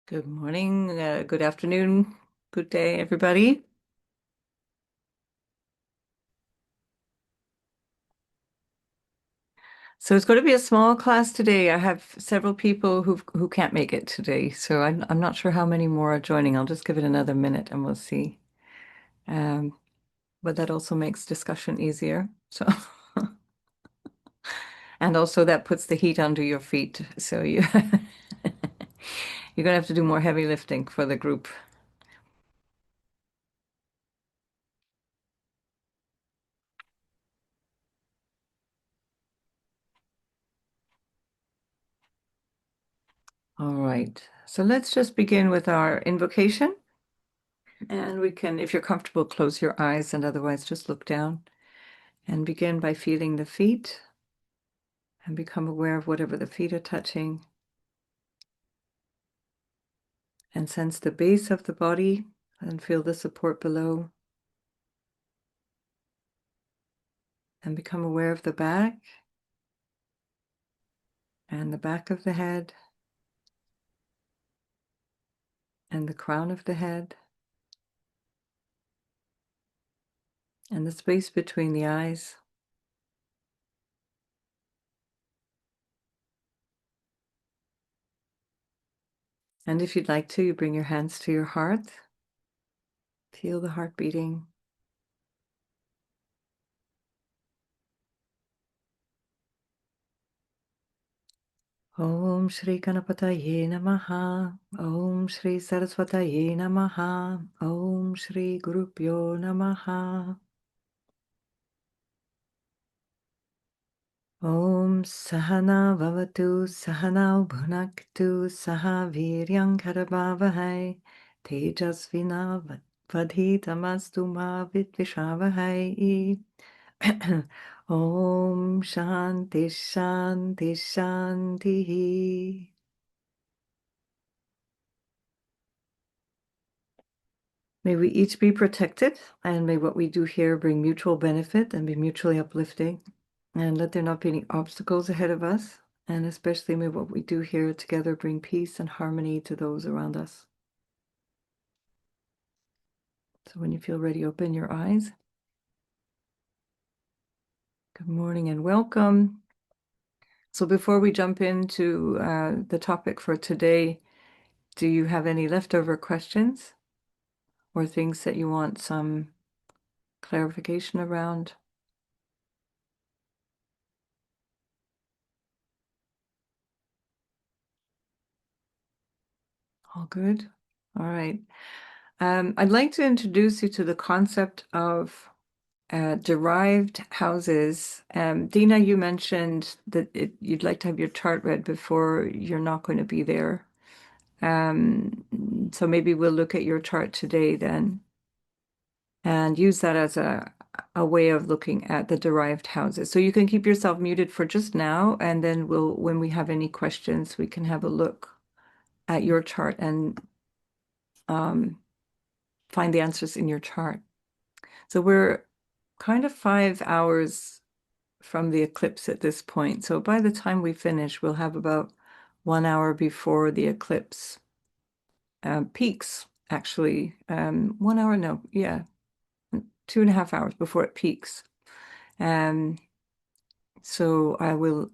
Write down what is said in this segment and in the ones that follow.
Good morning, good afternoon, good day, everybody. So it's going to be a small class today. I have several people who can't make it today, so I'm not sure how many more are joining. I'll just give it another minute and we'll see. Um, but that also makes discussion easier. So and also that puts the heat under your feet. So you're gonna have to do more heavy lifting for the group. All right. So let's just begin with our invocation. And we can, if you're comfortable, close your eyes and otherwise just look down and begin by feeling the feet and become aware of whatever the feet are touching and sense the base of the body and feel the support below and become aware of the back and the back of the head and the crown of the head and the space between the eyes. And if you'd like to, you bring your hands to your heart. Feel the heart beating. Om Shri Ganapataye Namaha. Om Shri Saraswataye Namaha. Om Shri Gurupyo Namaha. Om Sahana Vavatu Sahana Bhunaktu Saha Viryam Karavavahai Tejasvina Vadhitamastu Ma Vidvishavahai. Om Shanti Shanti Shanti. May we each be protected, and may what we do here bring mutual benefit and be mutually uplifting. And let there not be any obstacles ahead of us. And especially may what we do here together bring peace and harmony to those around us. So when you feel ready, open your eyes. Good morning and welcome. So before we jump into the topic for today, do you have any leftover questions or things that you want some clarification around? All good? All right. I'd like to introduce you to the concept of derived houses. Dina, you mentioned that you'd like to have your chart read before you're not going to be there. So maybe we'll look at your chart today then and use that as a way of looking at the derived houses. So you can keep yourself muted for just now, and then when we have any questions, we can have a look at your chart and find the answers in your chart. So we're kind of 5 hours from the eclipse at this point. So by the time we finish, we'll have about 1 hour before the eclipse peaks, actually. 1 hour, no, yeah, 2.5 hours before it peaks. Um, so I will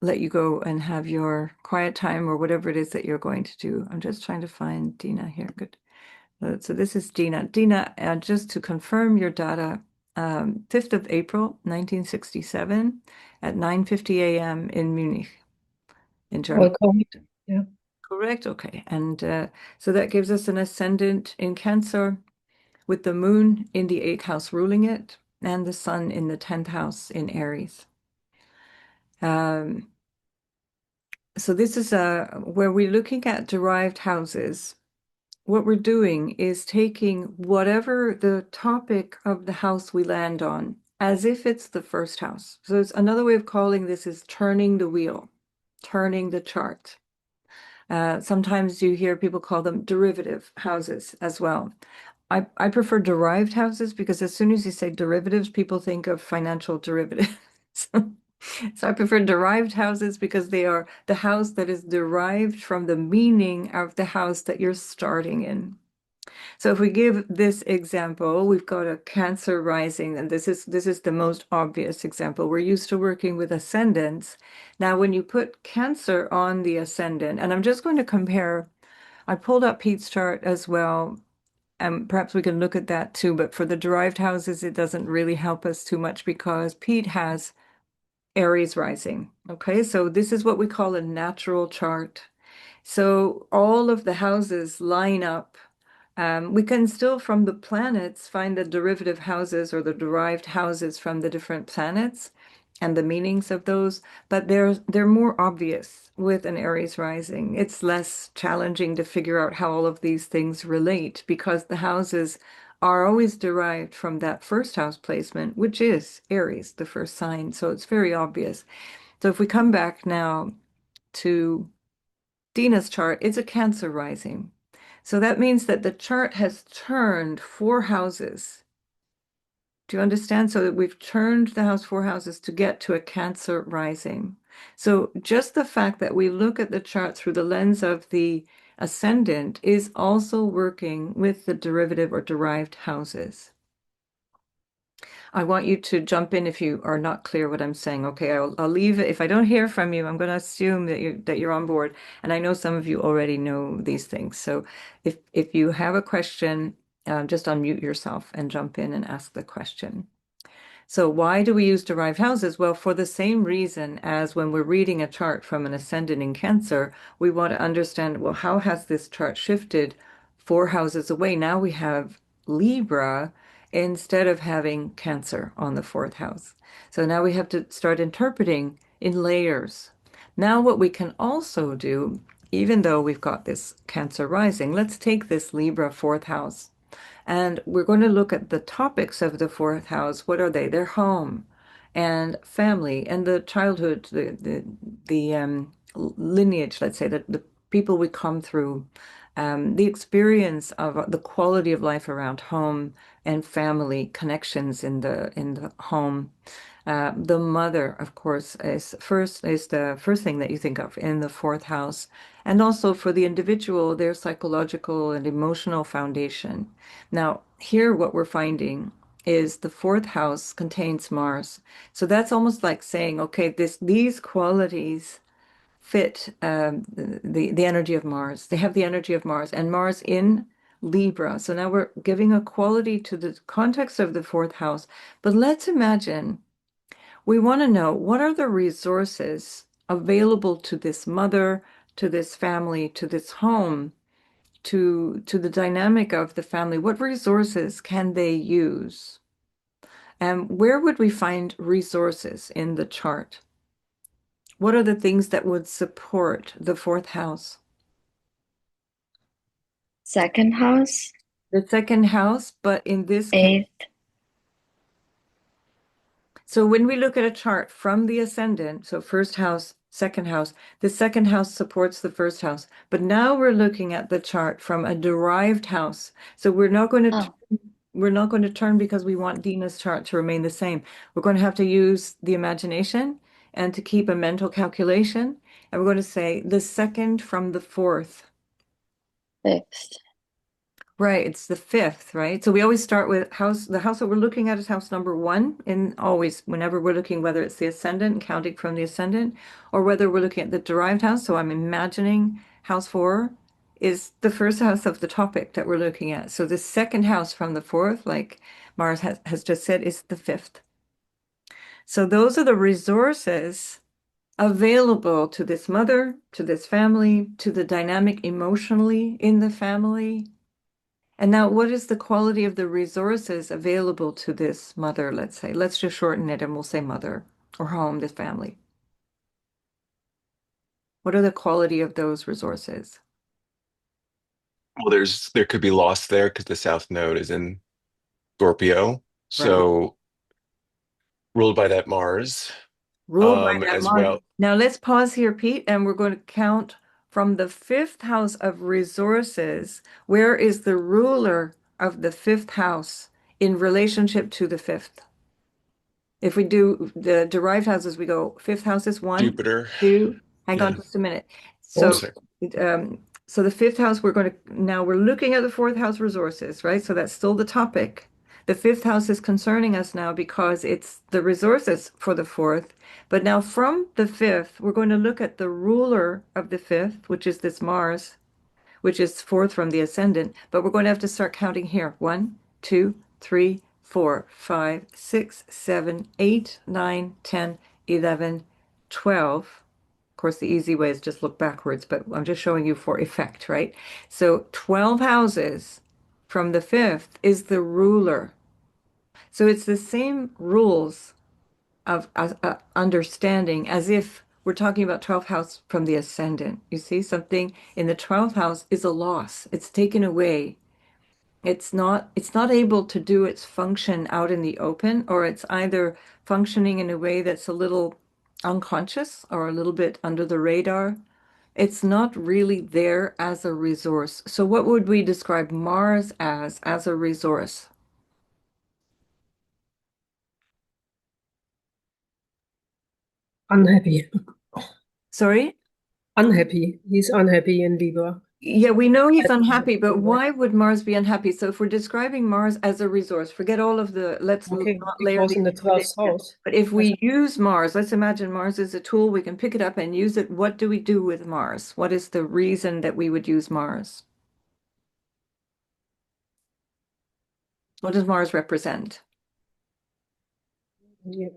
let you go and have your quiet time or whatever it is that you're going to do. I'm just trying to find Dina here. Good. So this is Dina. Dina, just to confirm your data, 5th of April, 1967 at 9:50 a.m. in Munich, in Germany. Correct. Yeah. Correct? Okay. And so that gives us an ascendant in Cancer with the moon in the 8th house ruling it and the sun in the 10th house in Aries. Um, so this is where we're looking at derived houses. What we're doing is taking whatever the topic of the house we land on as if it's the first house. So it's another way of calling this is turning the wheel, turning the chart. Sometimes you hear people call them derivative houses as well. I prefer derived houses because as soon as you say derivatives, people think of financial derivatives. So I prefer derived houses because they are the house that is derived from the meaning of the house that you're starting in. So if we give this example, we've got a Cancer rising, and this is the most obvious example. We're used to working with ascendants. Now, when you put Cancer on the ascendant, and I'm just going to compare, I pulled up Pete's chart as well. Perhaps we can look at that too, but for the derived houses, it doesn't really help us too much because Pete has Aries rising. Okay, so this is what we call a natural chart. So all of the houses line up. We can still, from the planets, find the derivative houses or the derived houses from the different planets and the meanings of those, but they're more obvious with an Aries rising. It's less challenging to figure out how all of these things relate because the houses are always derived from that first house placement, which is Aries, the first sign. So it's very obvious. So if we come back now to Dina's chart, it's a Cancer rising. So that means that the chart has turned four houses. Do you understand? So that we've turned the house four houses to get to a Cancer rising. So just the fact that we look at the chart through the lens of the ascendant is also working with the derivative or derived houses. I want you to jump in if you are not clear what I'm saying. Okay, I'll leave it. If I don't hear from you, I'm going to assume that you're on board. And I know some of you already know these things. So if you have a question, just unmute yourself and jump in and ask the question. So why do we use derived houses? Well, for the same reason as when we're reading a chart from an ascendant in Cancer, we want to understand, well, how has this chart shifted four houses away? Now we have Libra instead of having Cancer on the fourth house. So now we have to start interpreting in layers. Now what we can also do, even though we've got this Cancer rising, let's take this Libra fourth house. And we're going to look at the topics of the fourth house. What are they? Their home and family and the childhood, the lineage, let's say, the people we come through, the experience of the quality of life around home and family connections in the home. The mother, of course, is the first thing that you think of in the fourth house, and also for the individual, their psychological and emotional foundation. Now, here what we're finding is the fourth house contains Mars. So that's almost like saying, okay, these qualities fit the energy of Mars. They have the energy of Mars and Mars in Libra. So now we're giving a quality to the context of the fourth house. But let's imagine we want to know what are the resources available to this mother, to this family, to this home, to the dynamic of the family. What resources can they use? And where would we find resources in the chart? What are the things that would support the fourth house? Second house, The second house, but in this case, eighth. so when we look at a chart from the ascendant, so first house, second house, the second house supports the first house. But now we're looking at the chart from a derived house. So Oh, we're not going to turn because we want Dina's chart to remain the same. We're going to have to use the imagination and to keep a mental calculation. And we're going to say the second from the fourth. fifth. Right, it's the fifth, right? So we always start with the house that we're looking at is house number one, and always, whenever we're looking, whether it's the ascendant, counting from the ascendant, or whether we're looking at the derived house. So I'm imagining house four is the first house of the topic that we're looking at. So the second house from the fourth, like Mars has just said, is the fifth. So those are the resources available to this mother, to this family, to the dynamic emotionally in the family. And now, what is the quality of the resources available to this mother, let's say? Let's just shorten it and we'll say mother or home, this family. What are the quality of those resources? Well, there could be loss there because the South Node is in Scorpio, Right. so ruled by that Mars, Ruled by that as Mars. well. Now, let's pause here, Pete, and we're going to count from the fifth house of resources. Where is the ruler of the fifth house in relationship to the fifth? If we do the derived houses, we go fifth house is one, Jupiter. two, hang on Yeah. just a minute. Oh, So, Fourth. sorry. um, so the fifth house, now we're looking at the fourth house resources, right? So that's still the topic. The fifth house is concerning us now because it's the resources for the fourth. But now from the fifth, we're going to look at the ruler of the fifth, which is this Mars, which is fourth from the ascendant. But we're going to have to start counting here. One, two, three, four, five, six, seven, eight, nine, 10, 11, 12. Of course, the easy way is just look backwards, but I'm just showing you for effect, right? So 12 houses from the fifth is the ruler. So it's the same rules of understanding as if we're talking about 12th house from the ascendant. You see, something in the 12th house is a loss. It's taken away. It's not able to do its function out in the open, or it's either functioning in a way that's a little unconscious or a little bit under the radar. It's not really there as a resource. So what would we describe Mars as a resource? Unhappy. Sorry? Unhappy. He's unhappy in Libra. Yeah, we know he's That's unhappy, but correct. why would Mars be unhappy? So if we're describing Mars as a resource, forget all of let's Okay, not layer because the in the 12th manipulation. house, But if as we use Mars, let's imagine Mars is a tool, we can pick it up and use it. What do we do with Mars? What is the reason that we would use Mars? What does Mars represent? yeah,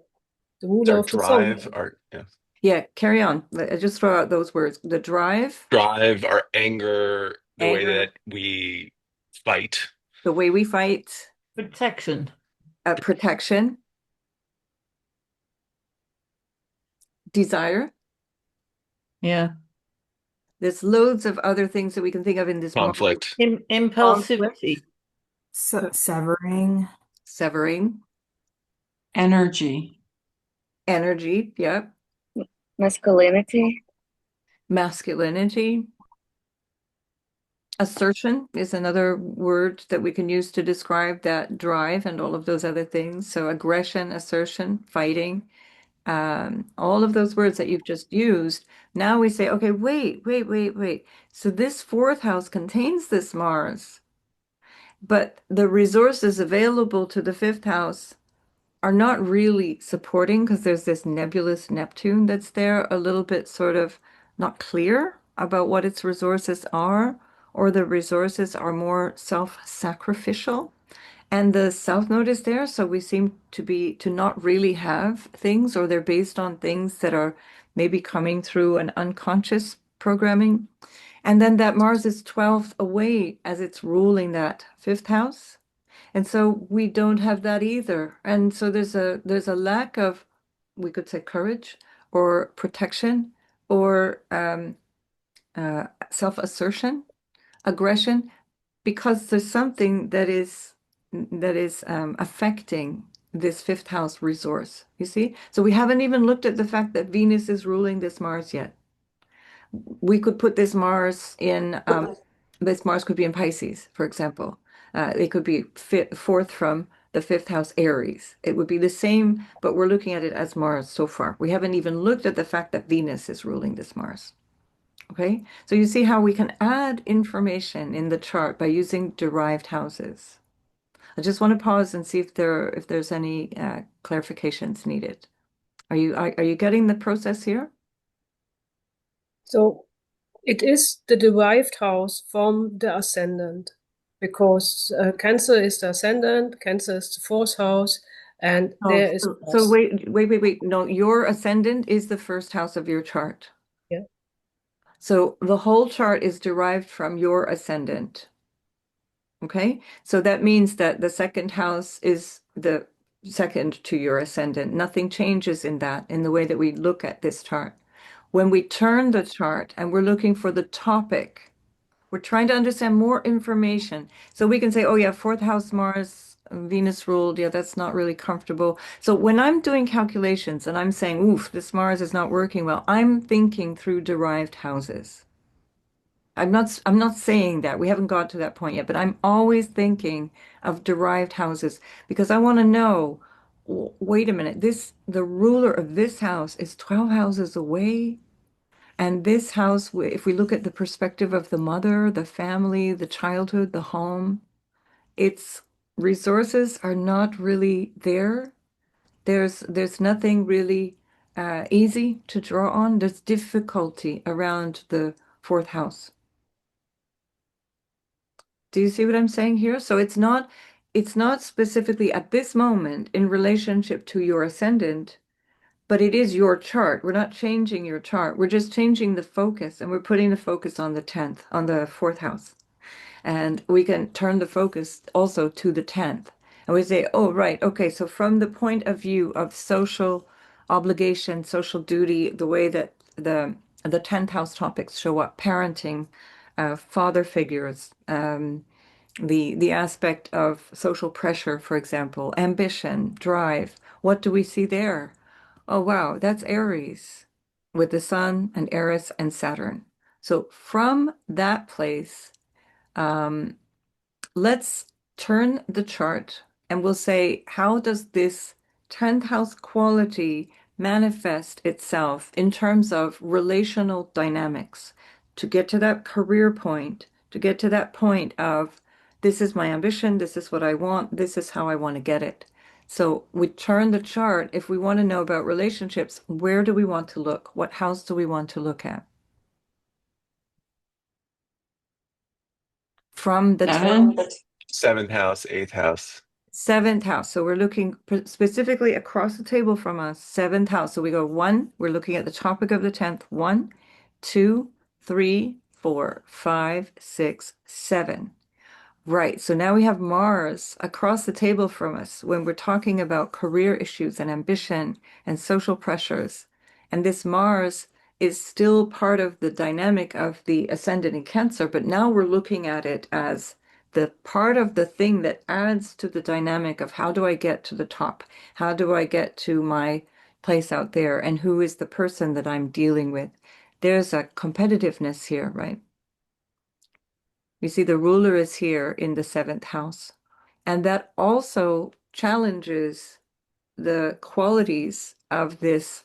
the It's ruler our of the soul. drive, our yeah. Yeah, carry on. I just throw out those words. The drive, Drive, our anger, the way anger, that we fight. the way we fight, Protection. protection, desire. Yeah. There's loads of other things that we can think of in this Mars Conflict. conflict, Impulsivity. Severing severing, energy. energy, yep, Masculinity. masculinity. Assertion is another word that we can use to describe that drive and all of those other things. So aggression, assertion, fighting, all of those words that you've just used. Now we say, okay, wait. So this fourth house contains this Mars, but the resources available to the fifth house are not really supporting because there's this nebulous Neptune that's there, a little bit sort of not clear about what its resources are, or the resources are more self-sacrificial. And the South Node is there, so we seem to not really have things, or they're based on things that are maybe coming through an unconscious programming. And then that Mars is 12th away as it's ruling that fifth house. And so we don't have that either. And so there's a lack of, we could say, courage or protection or self-assertion, aggression, because there's something that is affecting this fifth house resource. You see? So we haven't even looked at the fact that Venus is ruling this Mars yet. We could put this Mars could be in Pisces, for example. It could be fourth from the fifth house Aries. It would be the same, but we're looking at it as Mars so far. We haven't even looked at the fact that Venus is ruling this Mars. Okay, so you see how we can add information in the chart by using derived houses. I just want to pause and see if there's any clarifications needed. Are you getting the process here? So it is the derived house from the ascendant because Cancer is the ascendant, Cancer is the fourth house, and Oh, there is so wait. No, your ascendant is the first house of your chart. Yeah. So the whole chart is derived from your ascendant. Okay, so that means that the second house is the second to your ascendant. Nothing changes in that, in the way that we look at this chart. When we turn the chart and we're looking for the topic, we're trying to understand more information. So we can say, oh yeah, fourth house Mars, Venus ruled. Yeah, that's not really comfortable. So when I'm doing calculations and I'm saying, oof, this Mars is not working well, I'm thinking through derived houses. I'm not saying that. We haven't got to that point yet, but I'm always thinking of derived houses because I want to know wait a minute, the ruler of this house is 12 houses away. And this house, if we look at the perspective of the mother, the family, the childhood, the home, its resources are not really there. There's nothing really easy to draw on. There's difficulty around the fourth house. Do you see what I'm saying here? So it's not specifically at this moment in relationship to your ascendant, but it is your chart. We're not changing your chart. We're just changing the focus, and we're putting the focus on the 10th, on the fourth house. And we can turn the focus also to the 10th. And we say, oh, right, okay, so from the point of view of social obligation, social duty, the way that the 10th house topics show up, parenting, father figures, the aspect of social pressure, for example, ambition, drive. What do we see there? Oh, wow, that's Aries with the Sun and Eris and Saturn. So from that place, um, let's turn the chart and we'll say, how does this 10th house quality manifest itself in terms of relational dynamics to get to that career point, to get to that point of this is my ambition, this is what I want, this is how I want to get it. So we turn the chart. If we want to know about relationships, where do we want to look? What house do we want to look at? From the Seven. Seventh house, eighth house. seventh house. So we're looking specifically across the table from us, seventh house. So we go one, we're looking at the topic of the 10th. 1, 2, 3, 4, 5, 6, 7. Right. So now we have Mars across the table from us when we're talking about career issues and ambition and social pressures. And this Mars is still part of the dynamic of the ascendant in Cancer, but now we're looking at it as the part of the thing that adds to the dynamic of how do I get to the top? How do I get to my place out there? And who is the person that I'm dealing with? There's a competitiveness here, right? You see, the ruler is here in the seventh house. And that also challenges the qualities of this,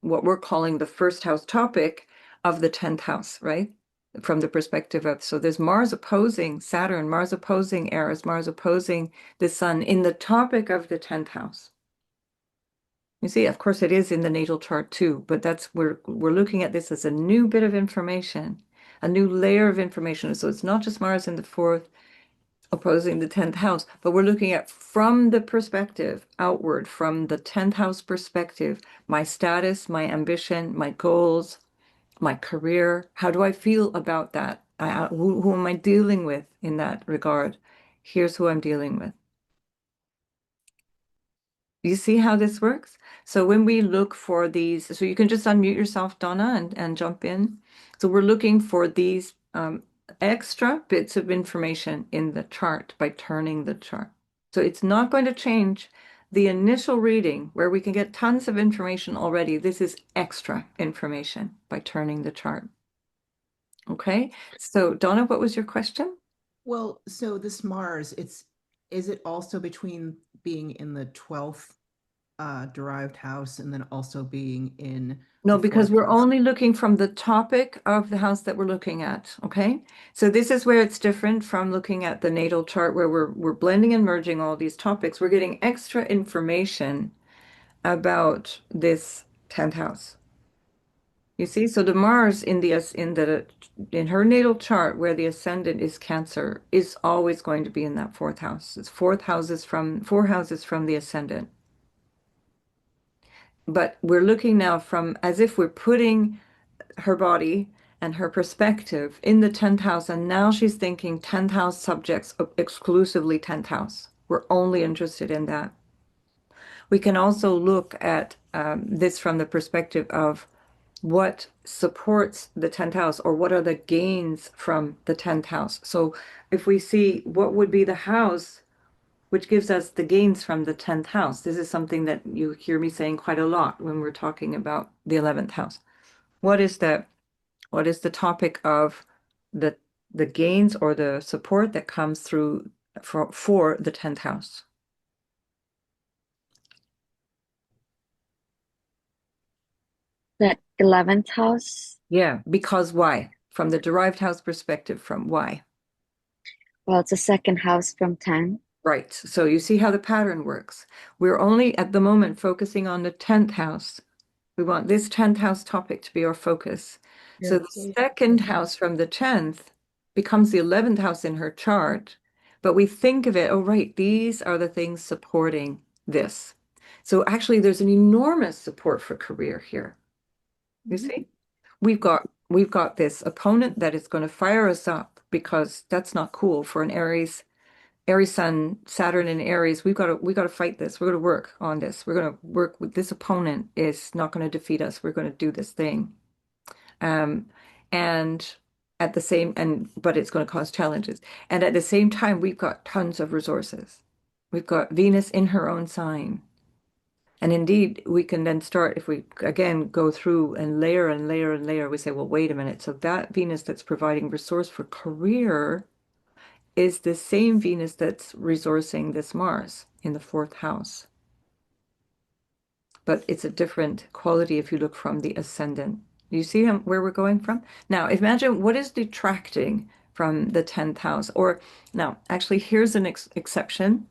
what we're calling the first house topic of the 10th house, right? From the perspective of, so there's Mars opposing Saturn, Mars opposing Eris, Mars opposing the Sun in the topic of the 10th house. You see, of course, it is in the natal chart too, but we're looking at this as a new bit of information, a new layer of information. So it's not just Mars in the fourth opposing the 10th house, but we're looking at from the perspective outward, from the 10th house perspective, my status, my ambition, my goals, my career. How do I feel about that? Who am I dealing with in that regard? Here's who I'm dealing with. You see how this works? So when we look for these, so you can just unmute yourself, Donna, and jump in. So we're looking for these extra bits of information in the chart by turning the chart. So it's not going to change the initial reading where we can get tons of information already. This is extra information by turning the chart. Okay. So Donna, what was your question? Well, so this Mars, is it also between being in the 12th derived house and then also being in No, the because fourth we're house? only looking from the topic of the house that we're looking at. Okay. So this is where it's different from looking at the natal chart where we're blending and merging all these topics. We're getting extra information about this 10th house. You see, so the Mars in her natal chart where the ascendant is Cancer is always going to be in that fourth house. It's four houses from the ascendant. But we're looking now from as if we're putting her body and her perspective in the 10th house, and now she's thinking 10th house subjects, exclusively 10th house. We're only interested in that. We can also look at this from the perspective of what supports the 10th house or what are the gains from the 10th house. So if we see what would be the house which gives us the gains from the 10th house, this is something that you hear me saying quite a lot when we're talking about the 11th house. What is the topic of the gains or the support that comes through for the 10th house? The 11th house. Yeah, because why? From the derived house perspective, from why? Well, it's the second house from 10. Right. So you see how the pattern works. We're only at the moment focusing on the 10th house. We want this 10th house topic to be our focus. Yeah. So the second house from the 10th becomes the 11th house in her chart, but we think of it, oh, right, these are the things supporting this. So actually, there's an enormous support for career here. You see? We've got this opponent that is going to fire us up because that's not cool for an Aries Sun, Saturn in Aries. We got to fight this. We're going to work on this. We're going to work with this opponent is not going to defeat us. We're going to do this thing. Um, and at the same but it's going to cause challenges. And at the same time, we've got tons of resources. We've got Venus in her own sign. And indeed, we can then start, if we again go through and layer and layer and layer, we say, well, wait a minute. So that Venus that's providing resource for career is the same Venus that's resourcing this Mars in the fourth house. But it's a different quality if you look from the ascendant. You see where we're going from? Now, imagine what is detracting from the 10th house. Or now, actually, here's an exception.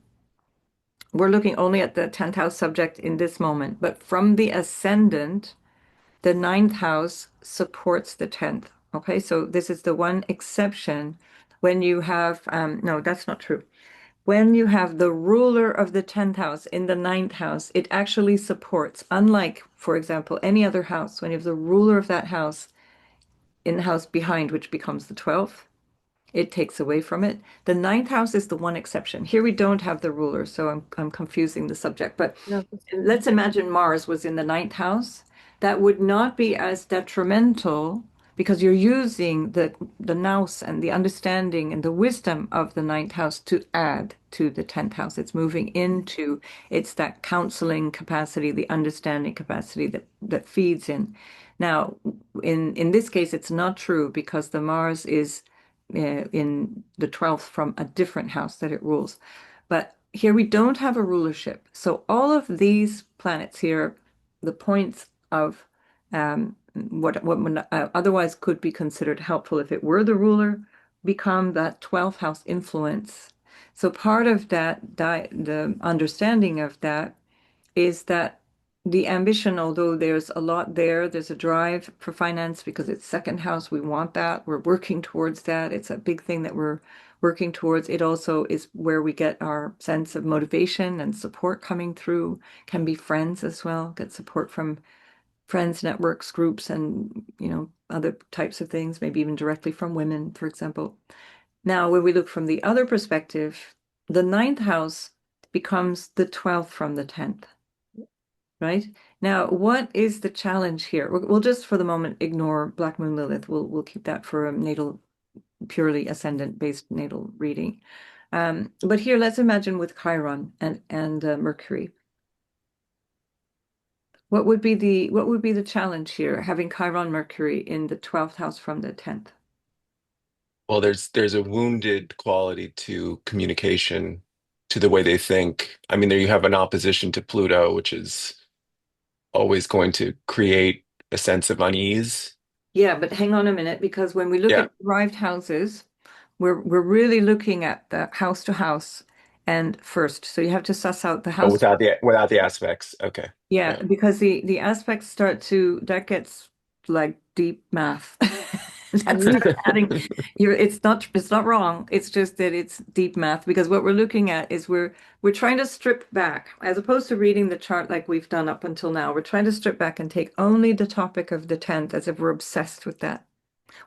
We're looking only at the 10th house subject in this moment, but from the ascendant, the ninth house supports the 10th. Okay, so this is the one exception when you have, no, that's not true. When you have the ruler of the 10th house in the ninth house, it actually supports, unlike, for example, any other house, when you have the ruler of that house in the house behind, which becomes the 12th, it takes away from it. The ninth house is the one exception. Here we don't have the ruler, so I'm confusing the subject. But Yeah. let's imagine Mars was in the ninth house. That would not be as detrimental because you're using the nous and the understanding and the wisdom of the ninth house to add to the 10th house. It's moving into, it's that counseling capacity, the understanding capacity that feeds in. Now, in this case, it's not true because the Mars is in the 12th from a different house that it rules. But here we don't have a rulership. So all of these planets here, the points of what otherwise could be considered helpful if it were the ruler, become that 12th house influence. So part of that, the understanding of that is that the ambition, although there's a lot there, there's a drive for finance because it's second house. We want that. We're working towards that. It's a big thing that we're working towards. It also is where we get our sense of motivation and support coming through. Can be friends as well, get support from friends, networks, groups, and other types of things, maybe even directly from women, for example. Now, when we look from the other perspective, the ninth house becomes the 12th from the 10th. Right? Now, what is the challenge here? We'll just for the moment ignore Black Moon Lilith. We'll keep that for a natal, purely ascendant based natal reading. But here, let's imagine with Chiron and Mercury. What would be the challenge here, having Chiron Mercury in the 12th house from the 10th? Well, there's a wounded quality to communication, to the way they think. I mean, there you have an opposition to Pluto, which is always going to create a sense of unease. Yeah, but hang on a minute, because when we look Yeah. at derived houses, we're really looking at the house to house and first. So you have to suss out the Oh, house. without the aspects. Okay. Yeah, Yeah. because the aspects that gets like deep math. That's adding it's not wrong. It's just that it's deep math because what we're looking at is we're trying to strip back as opposed to reading the chart like we've done up until now. We're trying to strip back and take only the topic of the 10th as if we're obsessed with that.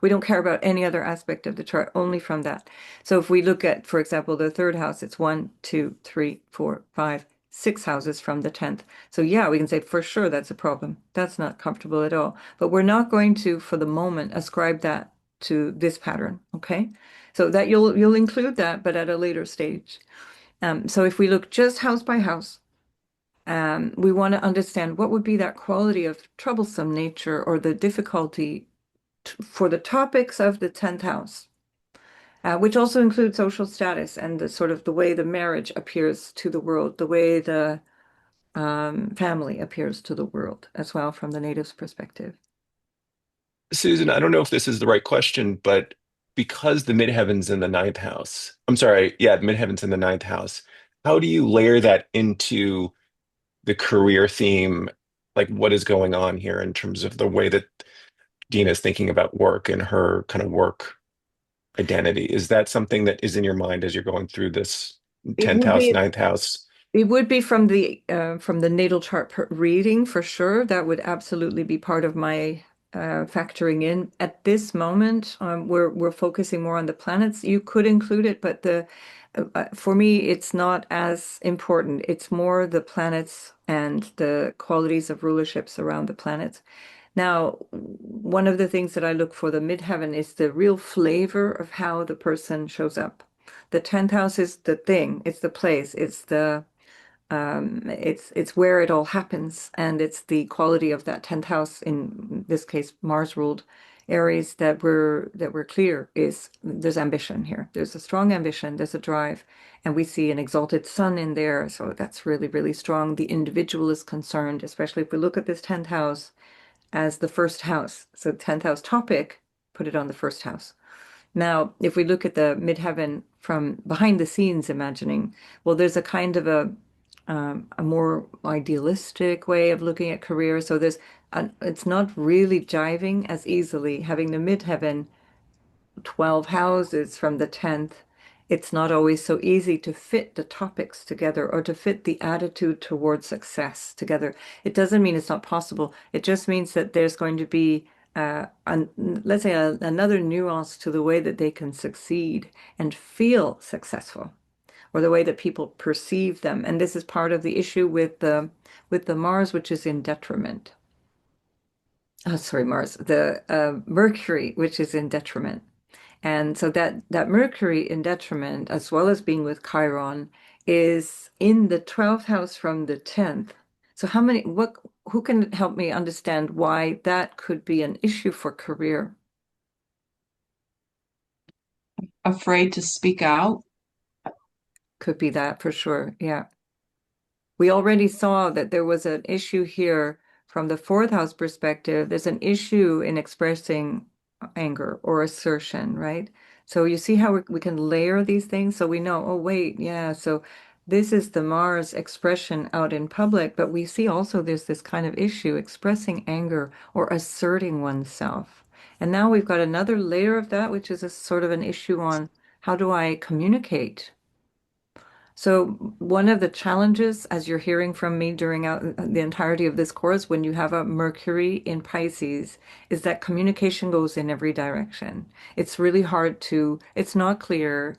We don't care about any other aspect of the chart, only from that. So if we look at, for example, the third house, it's 1, 2, 3, 4, 5, 6 houses from the 10th. So yeah, we can say for sure that's a problem. That's not comfortable at all. But we're not going to, for the moment, ascribe that to this pattern. Okay. So that you'll include that, but at a later stage. So if we look just house by house, we want to understand what would be that quality of troublesome nature or the difficulty for the topics of the 10th house, which also includes social status and the sort of the way the marriage appears to the world, the way the family appears to the world as well from the native's perspective. Susan, I don't know if this is the right question, but because the midheaven's in the ninth house, I'm sorry, yeah, midheaven's in the ninth house, how do you layer that into the career theme? Like, what is going on here in terms of the way that Dina is thinking about work and her kind of work identity? Is that something that is in your mind as you're going through this It 10th would house, be ninth house? It would be from the natal chart reading for sure. That would absolutely be part of my factoring in. At this moment, we're focusing more on the planets. You could include it, but the for me, it's not as important. It's more the planets and the qualities of rulerships around the planets. Now, one of the things that I look for the midheaven is the real flavor of how the person shows up. The 10th house is the thing, it's the place, it's where it all happens, and it's the quality of that 10th house, in this case Mars ruled Aries, that we're clear is there's ambition here. There's a strong ambition, there's a drive, and we see an exalted sun in there, so that's really, really strong. The individual is concerned, especially if we look at this 10th house as the first house. So 10th house topic, put it on the first house. Now, if we look at the midheaven from behind the scenes, imagining, well, there's a kind of a more idealistic way of looking at career. So it's not really jiving as easily having the midheaven 12 houses from the 10th. It's not always so easy to fit the topics together or to fit the attitude towards success together. It doesn't mean it's not possible. It just means that there's going to be, let's say, another nuance to the way that they can succeed and feel successful, or the way that people perceive them. And this is part of the issue with the Mars, which is in detriment. Oh, sorry, Mars, the Mercury, which is in detriment. And so that Mercury in detriment, as well as being with Chiron, is in the 12th house from the 10th. So who can help me understand why that could be an issue for career? Afraid to speak out. Could be that for sure. Yeah. We already saw that there was an issue here from the fourth house perspective. There's an issue in expressing anger or assertion, right? So you see how we can layer these things. So we know, oh, wait, yeah. So this is the Mars expression out in public, but we see also there's this kind of issue expressing anger or asserting oneself. And now we've got another layer of that, which is a sort of an issue on how do I communicate? So one of the challenges, as you're hearing from me during the entirety of this course, when you have a Mercury in Pisces, is that communication goes in every direction. It's really hard it's not clear.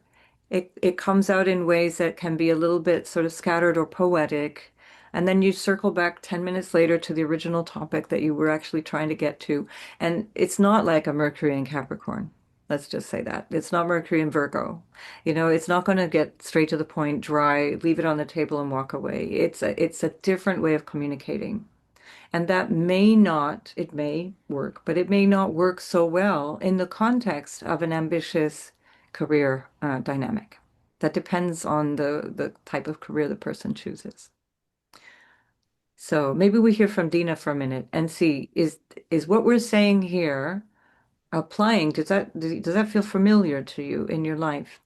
It comes out in ways that can be a little bit sort of scattered or poetic. And then you circle back 10 minutes later to the original topic that you were actually trying to get to. And it's not like a Mercury in Capricorn. Let's just say that. It's not Mercury in Virgo. It's not going to get straight to the point, dry, leave it on the table and walk away. It's a different way of communicating. And that it may work, but it may not work so well in the context of an ambitious career dynamic. That depends on the type of career the person chooses. So maybe we hear from Dina for a minute and see, is what we're saying here applying? Does that feel familiar to you in your life?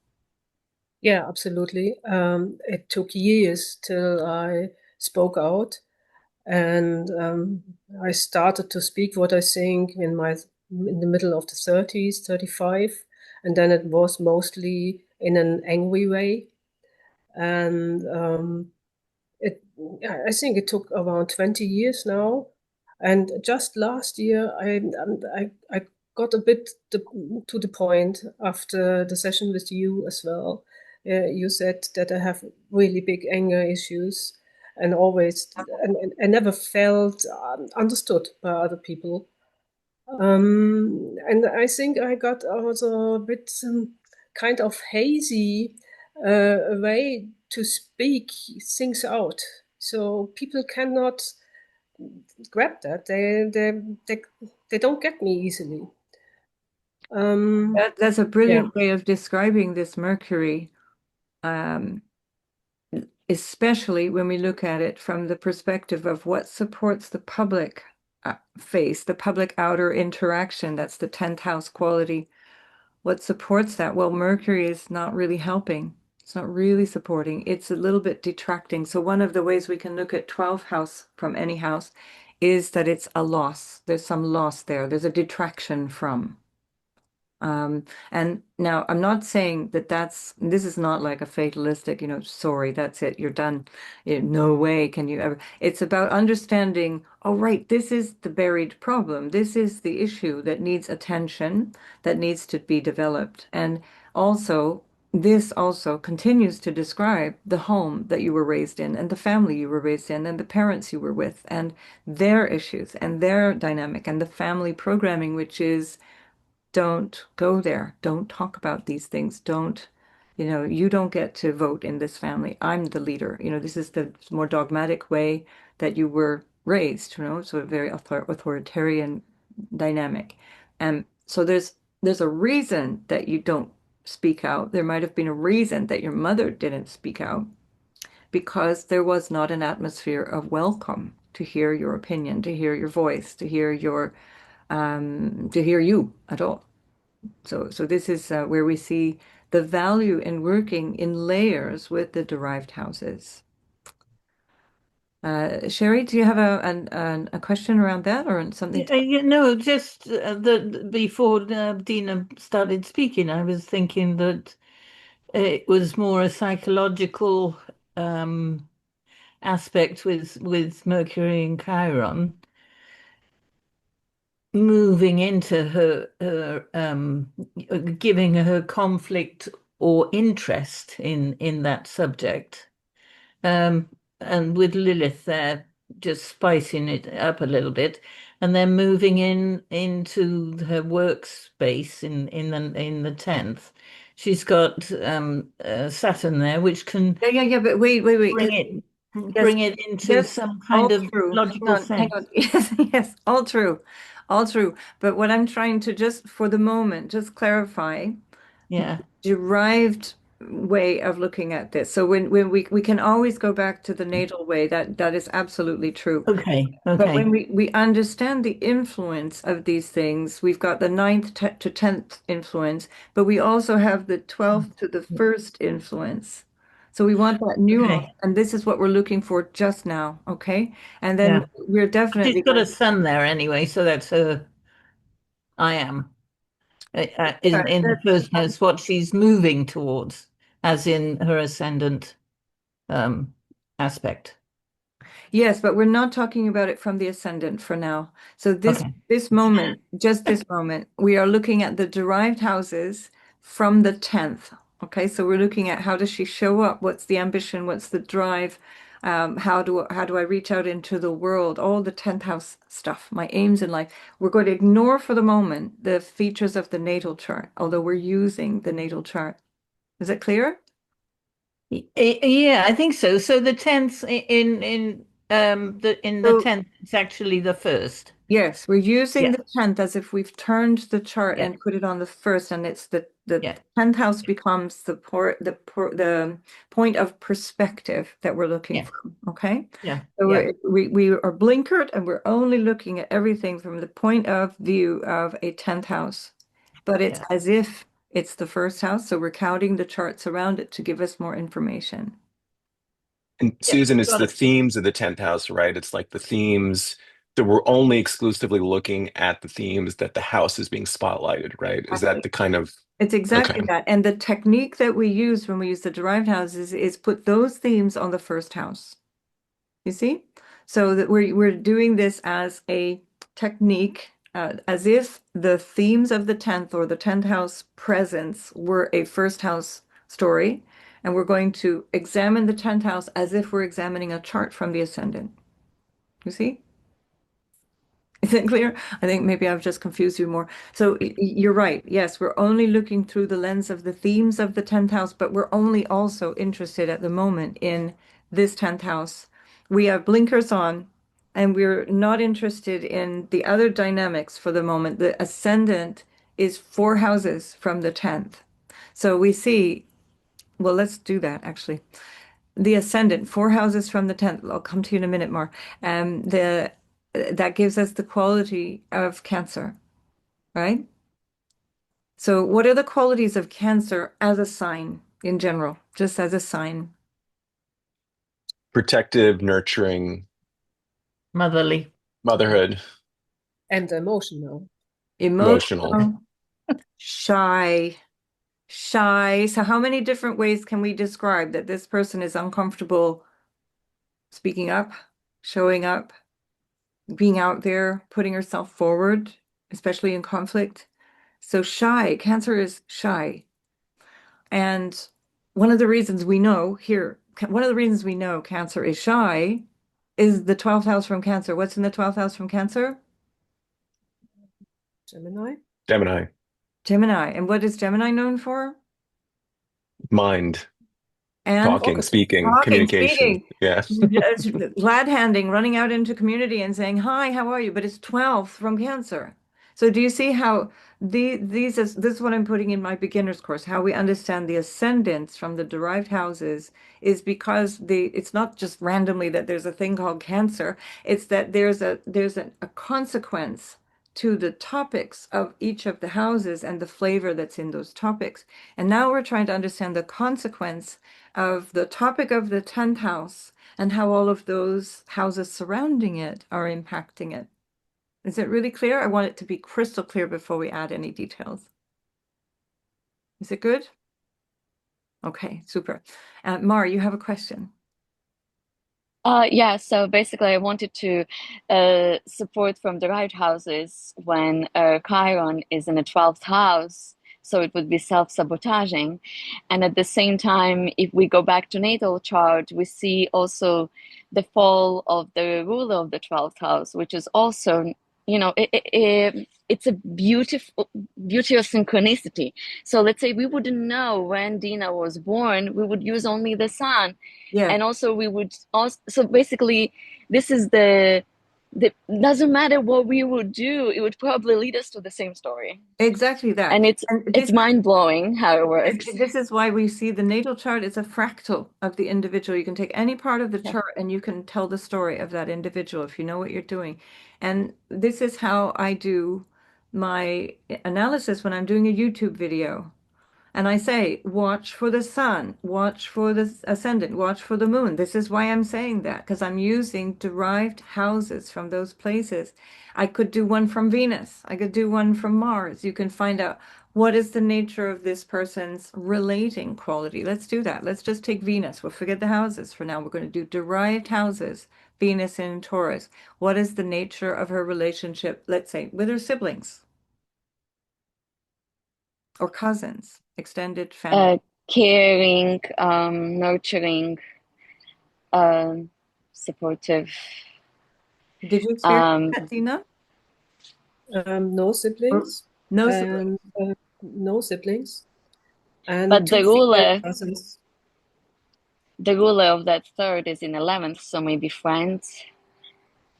Yeah, absolutely. It took years till I spoke out, and I started to speak what I think in the middle of the 30s, 35, and then it was mostly in an angry way. And it I think it took around 20 years now. And just last year, I got a bit to the point after the session with you as well. You said that I have really big anger issues, and and I never felt understood by other people. And I think I got also a bit kind of hazy way to speak things out. So people cannot grab that. They don't get me easily. That's a Yeah. brilliant way of describing this Mercury. Um, especially when we look at it from the perspective of what supports the public face, the public outer interaction. That's the 10th house quality. What supports that? Well, Mercury is not really helping. It's not really supporting. It's a little bit detracting. So one of the ways we can look at 12th house from any house is that it's a loss. There's some loss there. There's a detraction from. And now I'm not saying that this is not like a fatalistic, sorry, that's it, you're done. No way can you ever. It's about understanding, oh, right, this is the buried problem. This is the issue that needs attention, that needs to be developed. And also, this also continues to describe the home that you were raised in and the family you were raised in and the parents you were with and their issues and their dynamic and the family programming, which is don't go there. Don't talk about these things. You don't get to vote in this family. I'm the leader. This is the more dogmatic way that you were raised, so a very authoritarian dynamic. And so there's a reason that you don't speak out. There might have been a reason that your mother didn't speak out because there was not an atmosphere of welcome to hear your opinion, to hear your voice, to hear you at all. So this is where we see the value in working in layers with the derived houses. Sherry, do you have a question around that or something to? Just before Dina started speaking, I was thinking that it was more a psychological aspect with Mercury and Chiron moving into her giving her conflict or interest in that subject. Um, and with Lilith there just spicing it up a little bit, and then moving into her workspace in the 10th. She's got Saturn there, which can Yeah, but wait. bring it Yes, bring it into that's some all kind of true. logical Hang sense. on. Yes, yes, all true. All true. But what I'm trying to just for the moment, just clarify Yeah. derived way of looking at this. So when we can always go back to the natal way, that is absolutely true. Okay. But when Okay. we understand the influence of these things, we've got the ninth to 10th influence, but we also have the 12th to the first influence. So we want that nuance, Okay. and this is what we're looking for just now, okay? And then Yeah. we're She's definitely got going a son there anyway, so that's her. I am. In the first house, what she's moving towards, as in her ascendant um, aspect. Yes, but we're not talking about it from the ascendant for now. So Okay. this moment, just this moment, we are looking at the derived houses from the 10th. Okay, so we're looking at how does she show up? What's the ambition? What's the drive? How do I reach out into the world? All the 10th house stuff, my aims in life. We're going to ignore for the moment the features of the natal chart, although we're using the natal chart. Is it clear? Yeah, I think so. So the tenth in the So 10th is actually the first. yes, we're using Yeah. the 10th as if we've turned the chart Yeah. and put it on the first, and it's the Yeah. 10th house becomes the point of perspective that we're looking Yeah. from. Okay. Yeah. So Yeah. we are blinkered and we're only looking at everything from the point of view of a 10th house. But it's Yeah. as if it's the first house, so we're counting the charts around it to give us more information. And Yeah. Susan, it's Got the it. themes of the 10th house, right? It's like the themes that we're only exclusively looking at the themes that the house is being spotlighted, right? Is that Exactly. the kind of, It's okay. exactly that. And the technique that we use when we use the derived houses is put those themes on the first house. You see? So that we're doing this as a technique, as if the themes of the 10th or the 10th house presence were a first house story. And we're going to examine the 10th house as if we're examining a chart from the ascendant. You see? Is it clear? I think maybe I've just confused you more. So you're right. Yes, we're only looking through the lens of the themes of the 10th house, but we're only also interested at the moment in this 10th house. We have blinkers on, and we're not interested in the other dynamics for the moment. The ascendant is 4 houses from the 10th. So we see, well, let's do that actually. the ascendant, 4 houses from the 10th. I'll come to you in a minute more. That gives us the quality of Cancer, right? So what are the qualities of Cancer as a sign in general, just as a sign? Protective, nurturing, Motherly. motherhood, And emotional. emotional. Emotional, shy, shy. So how many different ways can we describe that this person is uncomfortable speaking up, showing up, being out there, putting herself forward, especially in conflict? So shy, Cancer is shy. And one of the reasons we know here, one of the reasons we know Cancer is shy is the 12th house from Cancer. What's in the 12th house from Cancer? Gemini. Gemini, Gemini. And what is Gemini known for? mind, And talking, Focusing. speaking, talking, communication. speaking, Yeah. glad handing, running out into community and saying, "Hi, how are you?" But it's 12th from Cancer. So do you see how these is this is what I'm putting in my beginner's course, how we understand the ascendants from the derived houses is because it's not just randomly that there's a thing called Cancer, it's that there's a consequence to the topics of each of the houses and the flavor that's in those topics. And now we're trying to understand the consequence of the topic of the 10th house and how all of those houses surrounding it are impacting it. Is it really clear? I want it to be crystal clear before we add any details. Is it good? Okay, super. Mar, you have a question. Yeah, so basically, I wanted to support from the right houses when Chiron is in the 12th house, so it would be self-sabotaging. And at the same time, if we go back to natal chart, we see also the fall of the ruler of the 12th house, which is also, it's a beautiful beauty of synchronicity. So let's say we wouldn't know when Dina was born, we would use only the sun, Yeah, and also we would also, so basically this is the doesn't matter what we would do, it would probably lead us to the same story. exactly that. And And it's mind-blowing how it works. this is why we see the natal chart is a fractal of the individual. You can take any part of the Yeah. chart and you can tell the story of that individual if you know what you're doing. And this is how I do my analysis when I'm doing a YouTube video. And I say, watch for the sun, watch for the ascendant, watch for the moon. This is why I'm saying that, because I'm using derived houses from those places. I could do one from Venus. I could do one from Mars. You can find out what is the nature of this person's relating quality. Let's do that. Let's just take Venus. We'll forget the houses for now. We're going to do derived houses, Venus in Taurus. What is the nature of her relationship, let's say, with her siblings or cousins, extended family? Caring, nurturing, supportive. Did you experience um that, Dina? No Or siblings. no siblings? And no siblings. And but two female cousins. the ruler of that third is in 11th, so maybe friends.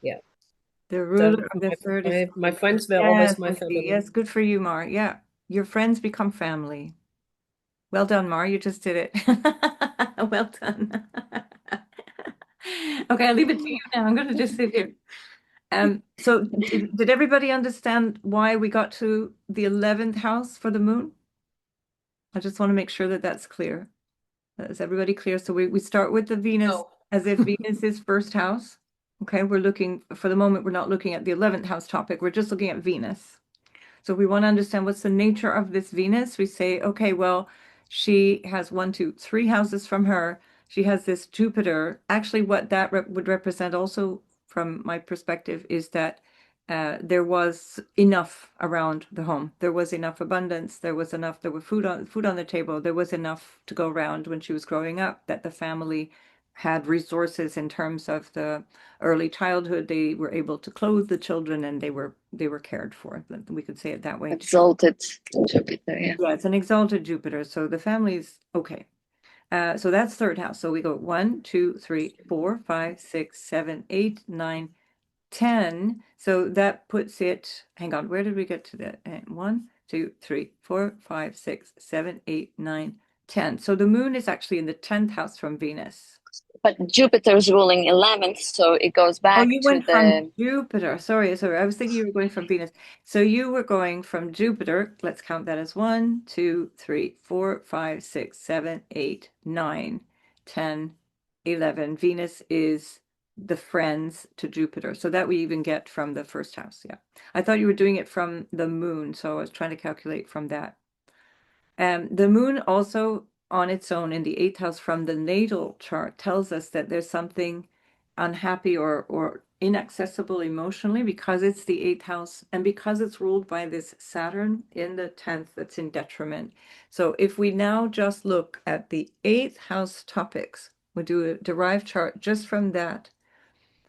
Yeah. The ruler of the My, third is my, my friends were yes, always my Vicky. family. Yes, good for you, Mar. Yeah, your friends become family. Well done, Mar. You just did it. Well done. Okay, I'll leave it to you now. I'm going to just sit here. So did everybody understand why we got to the 11th house for the moon? I just want to make sure that that's clear. Is everybody clear? So we start with the Venus No. as if Venus is first house. Okay, we're looking, for the moment, we're not looking at the 11th house topic. We're just looking at Venus. So we want to understand what's the nature of this Venus. We say, okay, well, she has 1, 2, 3 houses from her. She has this Jupiter. Actually, what that would represent also from my perspective is that there was enough around the home. There was enough abundance. There was enough. There was food on the table. There was enough to go around when she was growing up that the family had resources in terms of the early childhood. They were able to clothe the children and they were cared for. We could say it that way. Exalted Jupiter, yeah. Yeah, it's an exalted Jupiter. So the family's okay. So that's third house. So we go 1, 2, 3, 4, 5, 6, 7, 8, 9, 10. So that puts it, hang on, where did we get to that? 1, 2, 3, 4, 5, 6, 7, 8, 9, 10. So the moon is actually in the 10th house from Venus. But Jupiter's ruling 11th, so it goes Oh, back you to went from the Jupiter. Sorry. I was thinking you were going from Venus. So you were going from Jupiter. Let's count that as 1, 2, 3, 4, 5, 6, 7, 8, 9, 10, 11. Venus is the friends to Jupiter. So that we even get from the first house. Yeah. I thought you were doing it from the moon. So I was trying to calculate from that. The moon also on its own in the eighth house from the natal chart tells us that there's something unhappy or inaccessible emotionally because it's the eighth house and because it's ruled by this Saturn in the 10th that's in detriment. So if we now just look at the eighth house topics, we do a derived chart just from that,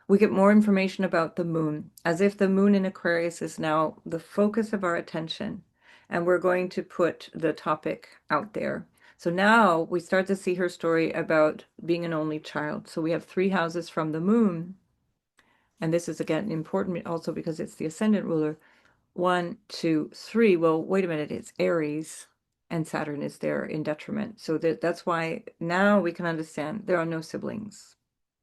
we get more information about the moon, as if the moon in Aquarius is now the focus of our attention. And we're going to put the topic out there. So now we start to see her story about being an only child. So we have 3 houses from the moon. And this is again important also because it's the ascendant ruler. 1, 2, 3. Well, wait a minute, it's Aries and Saturn is there in detriment. So that's why now we can understand there are no siblings.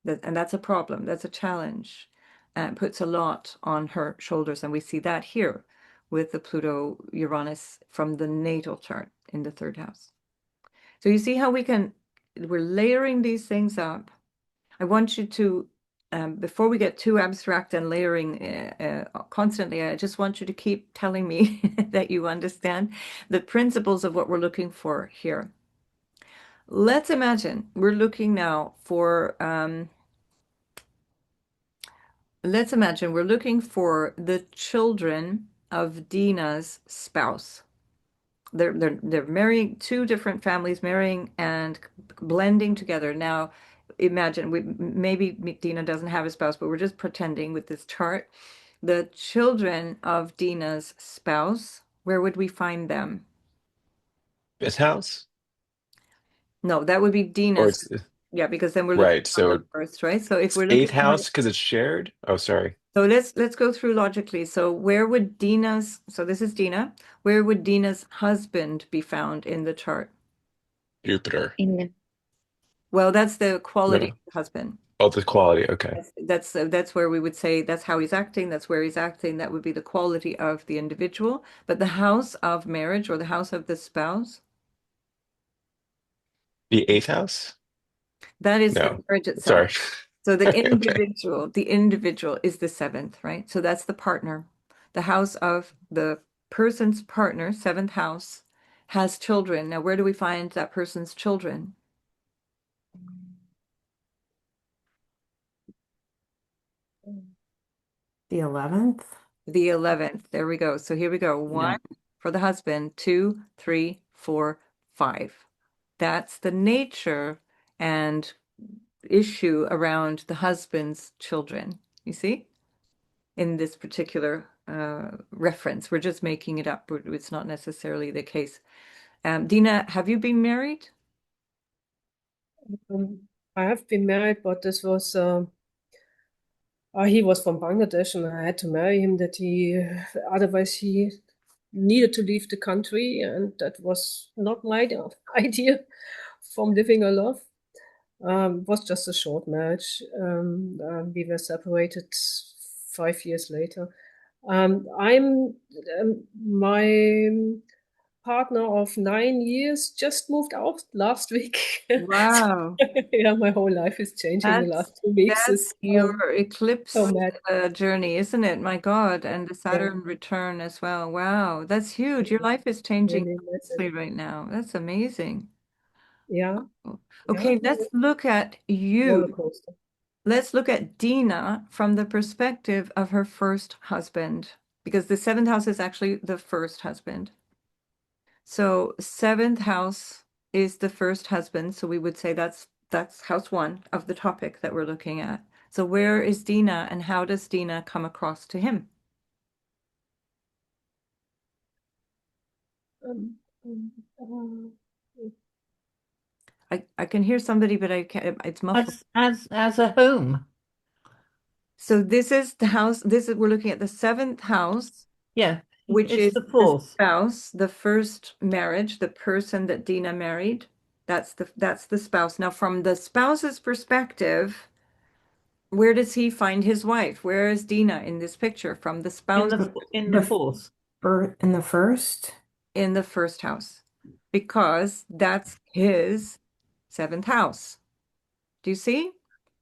And that's a problem. That's a challenge. And it puts a lot on her shoulders. And we see that here with the Pluto Uranus from the natal chart in the third house. So you see how we're layering these things up. I want you to, before we get too abstract and layering constantly, I just want you to keep telling me that you understand the principles of what we're looking for here. Let's imagine we're looking now for, the children of Dina's spouse. They're marrying two different families, marrying and blending together. Now, imagine maybe Dina doesn't have a spouse, but we're just pretending with this chart. The children of Dina's spouse, where would we find them? Fifth house? No, that would be Or Dina's. it's Yeah, because then we're looking right. from the So first, right? So if it's we're looking eighth from the house because it's shared. Oh, sorry. So let's go through logically. So where would so this is Dina, where would Dina's husband be found in the chart? Jupiter. in Well, that's the quality No. of the husband. Oh, the quality. Okay. That's where we would say that's how he's acting, that's where he's acting, that would be the quality of the individual. But the house of marriage or the house of the spouse, The eighth house? that is the No. marriage itself. Sorry. So Okay. the individual is the seventh, right? So that's the partner. The house of the person's partner, seventh house, has children. Now, where do we find that person's children? The 11th? The 11th. There we go. So here we go. Yeah. 1 for the husband, 2, 3, 4, 5. That's the nature and issue around the husband's children. You see? In this particular reference. We're just making it up. It's not necessarily the case. Dina, have you been married? I have been married, but this was he was from Bangladesh, and I had to marry him. Otherwise he needed to leave the country, and that was not my idea from living a life. It was just a short marriage. We were separated 5 years later. My partner of 9 years just moved out last week. Wow. Yeah, my whole life is changing the That's last 2 weeks. that's It's your so eclipse mad. journey, isn't it? My God, and the Yeah, Saturn return as well. Wow, that's huge. Your life is changing really massive. immensely right now. That's amazing. Yeah, yeah, Okay, let's look at roller you. coaster. Let's look at Dina from the perspective of her first husband, because the seventh house is actually the first husband. So seventh house is the first husband. So we would say that's house one of the topic that we're looking at. So where is Dina and how does Dina come across to him? Um, um, uh, I can hear somebody, but I can't, it's muffled. As a home. So this is the house, we're looking at the seventh house, Yeah, which it's is the the fourth. spouse, the first marriage, the person that Dina married. That's the spouse. Now, from the spouse's perspective, where does he find his wife? Where is Dina in this picture? From the In spouse the The fourth. in the first. in the first house, because that's his seventh house. Do you see?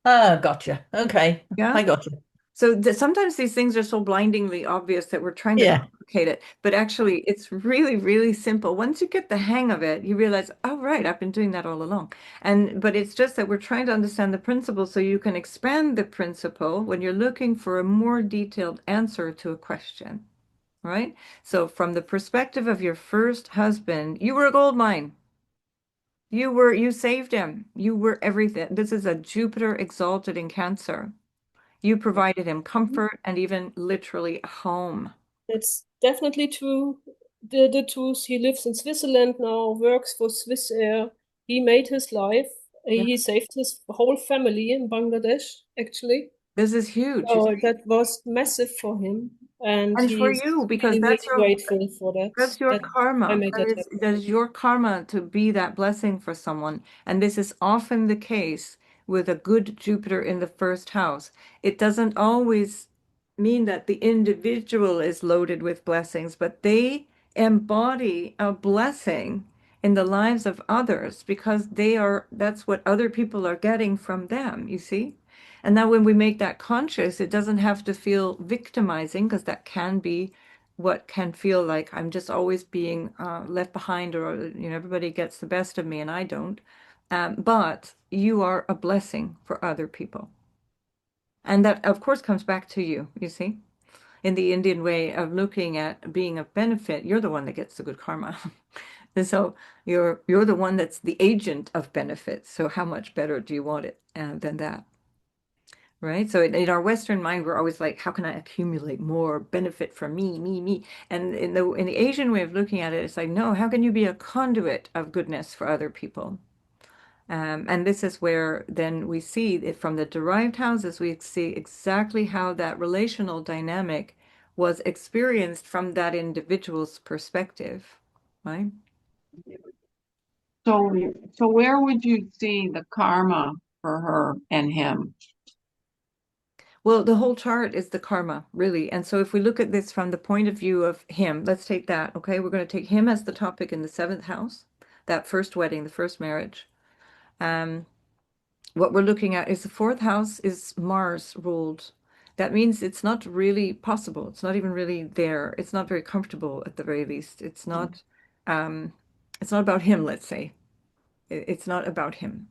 Ah, gotcha. Okay. Yeah. I gotcha. So sometimes these things are so blindingly obvious that we're trying to Yeah. complicate it. But actually, it's really, really simple. Once you get the hang of it, you realize, oh, right, I've been doing that all along. But it's just that we're trying to understand the principle so you can expand the principle when you're looking for a more detailed answer to a question, right? So from the perspective of your first husband, you were a gold mine. You saved him. You were everything. This is a Jupiter exalted in Cancer. You provided him comfort and even literally a home. It's definitely true. The truth. He lives in Switzerland now, works for Swiss Air. He made his life. Yeah. He saved his whole family in Bangladesh, actually. This is huge. So that was massive for him, and And for he's you, because really, really grateful for that. that's your That I karma. made that happen. That is your karma to be that blessing for someone. And this is often the case with a good Jupiter in the first house. It doesn't always mean that the individual is loaded with blessings, but they embody a blessing in the lives of others because that's what other people are getting from them, you see? And now when we make that conscious, it doesn't have to feel victimizing because that can be what can feel like I'm just always being left behind, or everybody gets the best of me and I don't. But you are a blessing for other people, and that of course comes back to you. You see, in the Indian way of looking at being of benefit, you're the one that gets the good karma. And so you're the one that's the agent of benefit. So how much better do you want it than that? Right. So in our Western mind, we're always like, how can I accumulate more benefit for me, me, me? And in the Asian way of looking at it, it's like, no, how can you be a conduit of goodness for other people? And this is where then we see it from the derived houses, we see exactly how that relational dynamic was experienced from that individual's perspective, right? So where would you see the karma for her and him? Well, the whole chart is the karma, really. And so if we look at this from the point of view of him, let's take that, okay? We're going to take him as the topic in the seventh house, that first wedding, the first marriage. Um, what we're looking at is the fourth house is Mars ruled. That means it's not really possible. It's not even really there. It's not very comfortable at the very least. Um, it's not about him, let's say. It's not about him,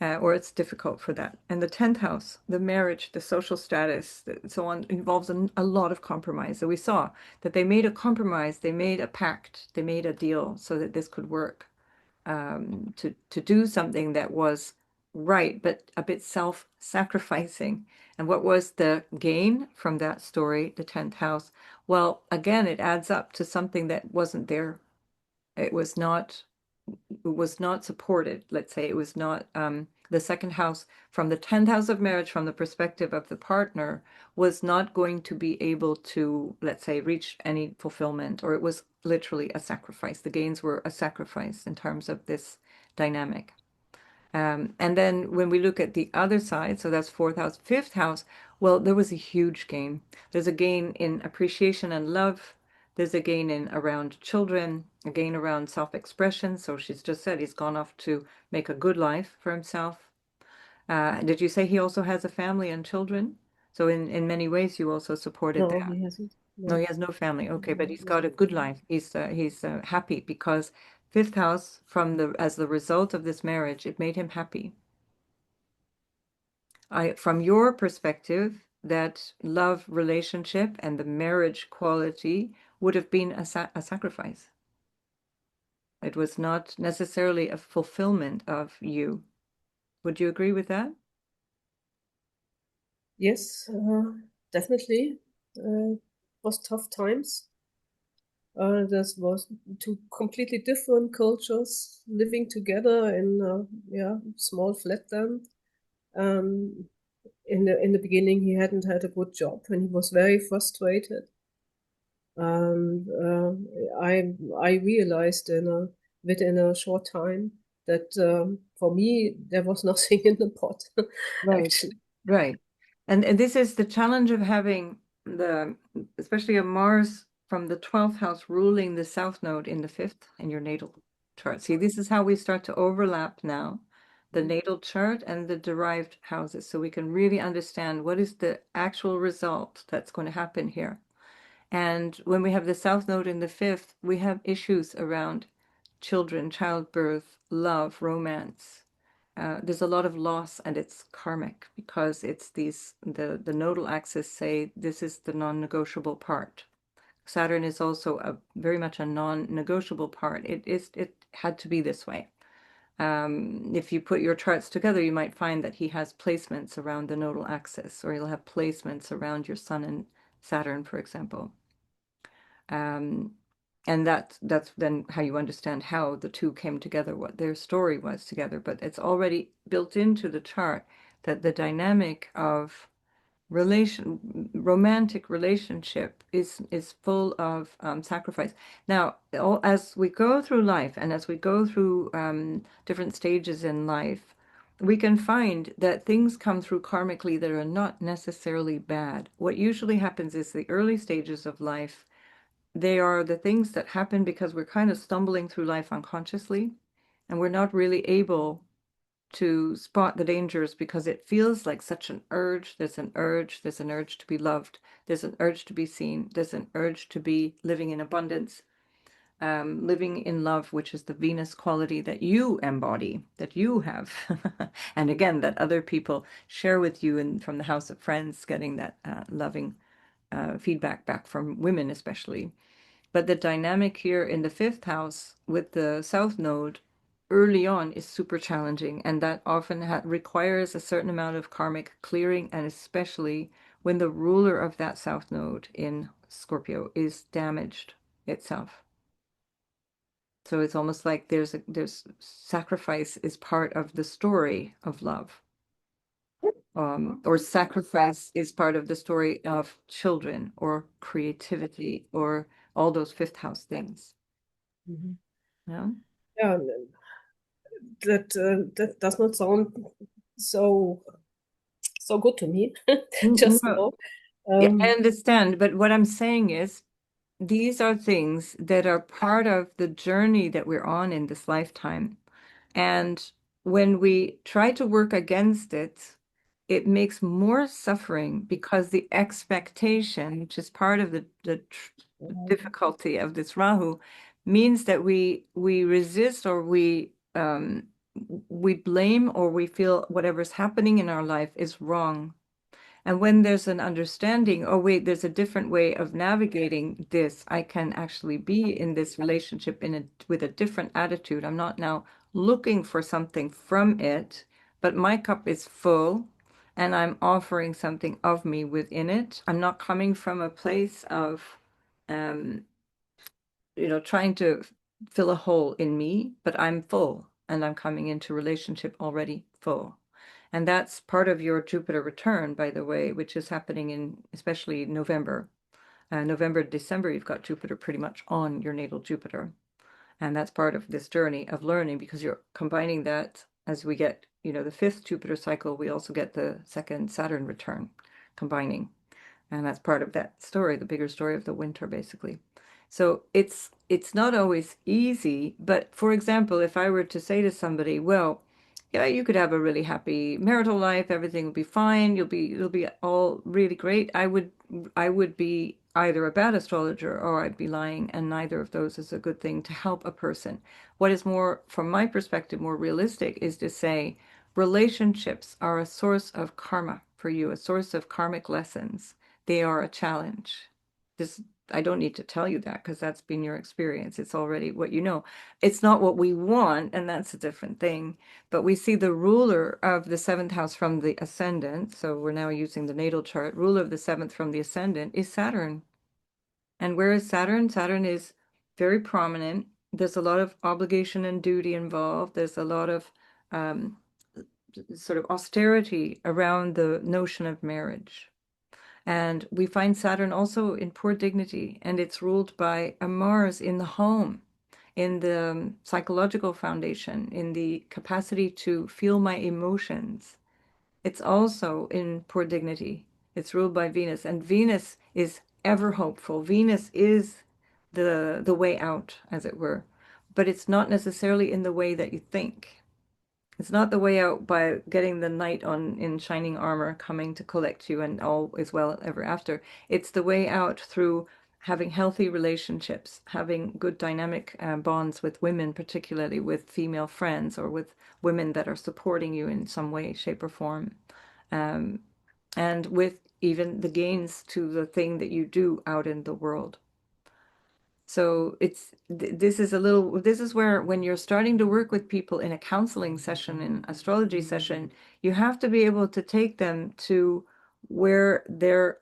or it's difficult for that. And the 10th house, the marriage, the social status, so on, involves a lot of compromise. So we saw that they made a compromise, they made a pact, they made a deal so that this could work, to do something that was right, but a bit self-sacrificing. And what was the gain from that story, the 10th house? Well, again, it adds up to something that wasn't there. It was not supported. Let's say it was not the second house from the 10th house of marriage, from the perspective of the partner, was not going to be able to, let's say, reach any fulfillment, or it was literally a sacrifice. The gains were a sacrifice in terms of this dynamic. And then when we look at the other side, so that's fourth house, fifth house, well, there was a huge gain. There's a gain in appreciation and love. There's a gain in around children, a gain around self-expression. So she's just said he's gone off to make a good life for himself. Did you say he also has a family and children? So in many ways, you also supported No, that. he hasn't. No, No, he has no family. Okay, but no, he's no. got a good life. He's happy because fifth house from the as the result of this marriage, it made him happy. From your perspective, that love relationship and the marriage quality would have been a sacrifice. It was not necessarily a fulfillment of you. Would you agree with that? Yes, definitely. Was tough times. This was two completely different cultures living together in small flatland. Um, in the beginning, he hadn't had a good job, and he was very frustrated. And I realized within a short time that for me there was nothing in the pot, Right, actually. right. And this is the challenge of having especially a Mars from the 12th house ruling the South Node in the 5th in your natal chart. See, this is how we start to overlap now, the natal chart and the derived houses, so we can really understand what is the actual result that's going to happen here. And when we have the South Node in the 5th, we have issues around children, childbirth, love, romance. There's a lot of loss, and it's karmic because it's the nodal axis say this is the non-negotiable part. Saturn is also very much a non-negotiable part. It had to be this way. If you put your charts together, you might find that he has placements around the nodal axis, or he'll have placements around your Sun and Saturn, for example. And that's then how you understand how the two came together, what their story was together. But it's already built into the chart that the dynamic of romantic relationship is full of sacrifice. Now, as we go through life and as we go through different stages in life, we can find that things come through karmically that are not necessarily bad. What usually happens is the early stages of life, they are the things that happen because we're kind of stumbling through life unconsciously, and we're not really able to spot the dangers because it feels like such an urge. There's an urge to be loved. There's an urge to be seen. There's an urge to be living in abundance, living in love, which is the Venus quality that you embody, that you have. And again, that other people share with you and from the house of friends, getting that loving feedback back from women, especially. But the dynamic here in the 5th house with the South Node early on is super challenging, and that often requires a certain amount of karmic clearing, and especially when the ruler of that South Node in Scorpio is damaged itself. So it's almost like there's sacrifice is part of the story of love. Or sacrifice is part of the story of children or creativity or all those 5th house things. Mhm. Yeah. Yeah, that does not sound so good to me. Just No. now. Yeah, I understand. But what I'm saying is these are things that are part of the journey that we're on in this lifetime. And when we try to work against it, it makes more suffering because the expectation, which is part of the difficulty of this Rahu, means that we resist or we blame or we feel whatever's happening in our life is wrong. And when there's an understanding, oh wait, there's a different way of navigating this. I can actually be in this relationship with a different attitude. I'm not now looking for something from it, but my cup is full and I'm offering something of me within it. I'm not coming from a place of um, trying to fill a hole in me, but I'm full and I'm coming into relationship already full. And that's part of your Jupiter return, by the way, which is happening in especially November. November, December, you've got Jupiter pretty much on your natal Jupiter. And that's part of this journey of learning because you're combining that as we get, the 5th Jupiter cycle, we also get the 2nd Saturn return combining. And that's part of that story, the bigger story of the winter, basically. So it's not always easy, but for example, if I were to say to somebody, well, yeah, you could have a really happy marital life, everything will be fine, it'll be all really great. I would be either a bad astrologer or I'd be lying, and neither of those is a good thing to help a person. What is more, from my perspective, more realistic is to say relationships are a source of karma for you, a source of karmic lessons. They are a challenge. This, I don't need to tell you that because that's been your experience. It's already what you know. It's not what we want, and that's a different thing. But we see the ruler of the 7th house from the ascendant. So we're now using the natal chart. Ruler of the 7th from the ascendant is Saturn. And where is Saturn? Saturn is very prominent. There's a lot of obligation and duty involved. There's a lot of um, sort of austerity around the notion of marriage. And we find Saturn also in poor dignity, and it's ruled by a Mars in the home. in the psychological foundation, in the capacity to feel my emotions. It's also in poor dignity. It's ruled by Venus, and Venus is ever hopeful. Venus is the way out, as it were, but it's not necessarily in the way that you think. It's not the way out by getting the knight on in shining armor coming to collect you and all is well ever after. It's the way out through having healthy relationships, having good dynamic bonds with women, particularly with female friends or with women that are supporting you in some way, shape, or form. Um, and with even the gains to the thing that you do out in the world. So this is this is where when you're starting to work with people in a counseling session, in astrology session, you have to be able to take them to where they're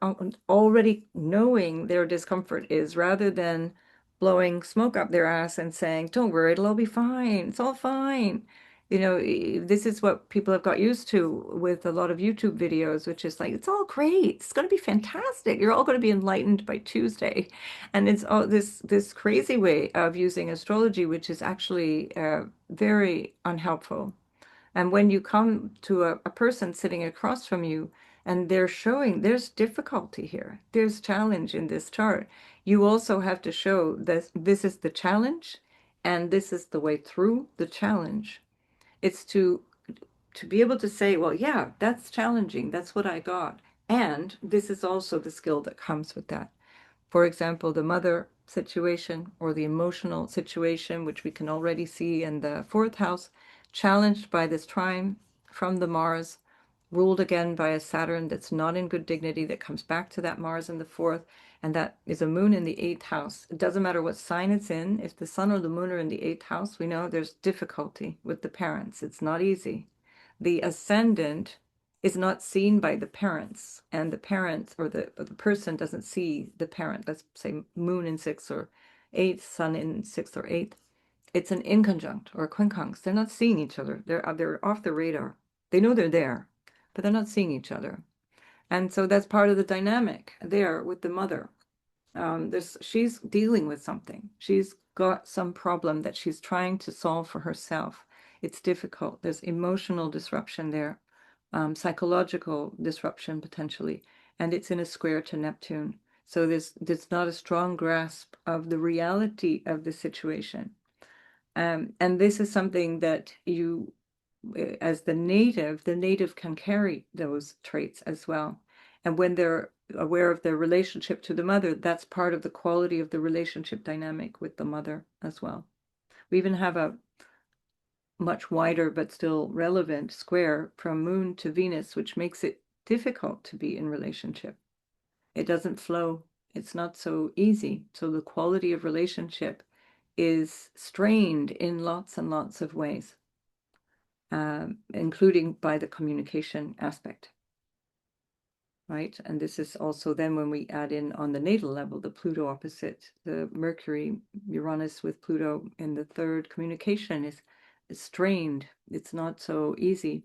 already knowing their discomfort is, rather than blowing smoke up their ass and saying, "Don't worry, it'll all be fine. It's all fine." This is what people have got used to with a lot of YouTube videos, which is like, it's all great. It's going to be fantastic. You're all going to be enlightened by Tuesday. And it's all this crazy way of using astrology, which is actually very unhelpful. And when you come to a person sitting across from you and they're showing there's difficulty here, there's challenge in this chart, you also have to show that this is the challenge and this is the way through the challenge. It's to be able to say, well, yeah, that's challenging. That's what I got. And this is also the skill that comes with that. For example, the mother situation or the emotional situation, which we can already see in the fourth house, challenged by this trine from the Mars, ruled again by a Saturn that's not in good dignity, that comes back to that Mars in the fourth, and that is a moon in the eighth house. It doesn't matter what sign it's in. If the sun or the moon are in the eighth house, we know there's difficulty with the parents. It's not easy. The ascendant is not seen by the parents, and the parents or the person doesn't see the parent. Let's say moon in sixth or eighth, sun in sixth or eighth. It's an inconjunct or a quincunx. They're not seeing each other. They're off the radar. They know they're there, but they're not seeing each other. And so that's part of the dynamic there with the mother. She's dealing with something. She's got some problem that she's trying to solve for herself. It's difficult. There's emotional disruption there, psychological disruption potentially, and it's in a square to Neptune. So there's not a strong grasp of the reality of the situation. And this is something that you, as the native can carry those traits as well. And when they're aware of their relationship to the mother, that's part of the quality of the relationship dynamic with the mother as well. We even have a much wider but still relevant square from Moon to Venus, which makes it difficult to be in relationship. It doesn't flow. It's not so easy. So the quality of relationship is strained in lots and lots of ways, including by the communication aspect. Right? And this is also then when we add in on the natal level, the Pluto opposite, the Mercury, Uranus with Pluto in the third, communication is strained. It's not so easy.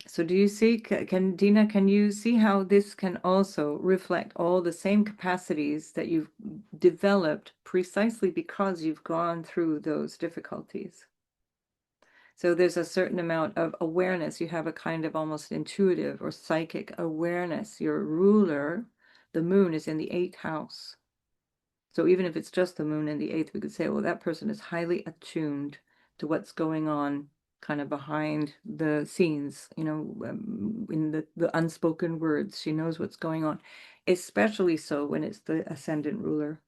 So do you see, Dina, can you see how this can also reflect all the same capacities that you've developed precisely because you've gone through those difficulties? So there's a certain amount of awareness. You have a kind of almost intuitive or psychic awareness. Your ruler, the moon, is in the eighth house. So even if it's just the moon in the eighth, we could say, well, that person is highly attuned to what's going on kind of behind the scenes, in the unspoken words. She knows what's going on, especially so when it's the ascendant ruler.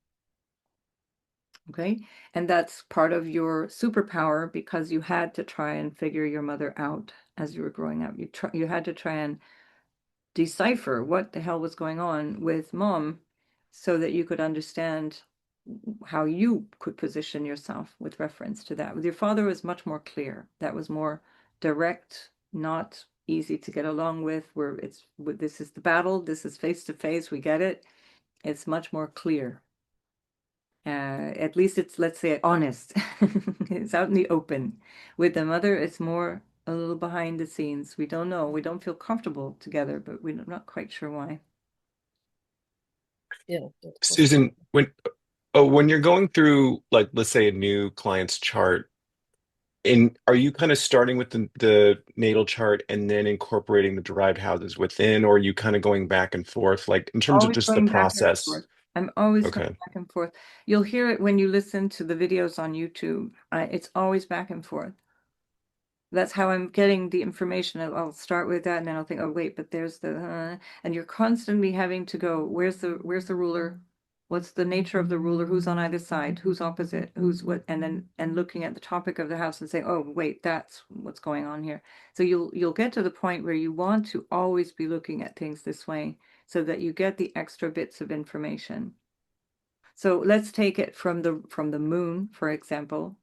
Okay, and that's part of your superpower because you had to try and figure your mother out as you were growing up. You had to try and decipher what the hell was going on with mom so that you could understand how you could position yourself with reference to that. With your father, it was much more clear. That was more direct, not easy to get along with, where this is the battle, this is face to face, we get it. It's much more clear. At least it's, let's say, honest. It's out in the open. With the mother, it's more a little behind the scenes. We don't know. We don't feel comfortable together, but we're not quite sure why. Yeah, that was Susan, Oh, when you're going through, like, let's say a new client's chart, are you kind of starting with the natal chart and then incorporating the derived houses within, or are you kind of going back and forth, like in terms of Always just the going back and process? forth. I'm always going Okay. back and forth. You'll hear it when you listen to the videos on YouTube. It's always back and forth. That's how I'm getting the information. I'll start with that, and then I'll think, oh wait, but there's the, and you're constantly having to go, where's the ruler? What's the nature of the ruler? Who's on either side? Who's opposite? Who's what? And looking at the topic of the house and saying, oh wait, that's what's going on here. So you'll get to the point where you want to always be looking at things this way, so that you get the extra bits of information. So let's take it from the moon, for example.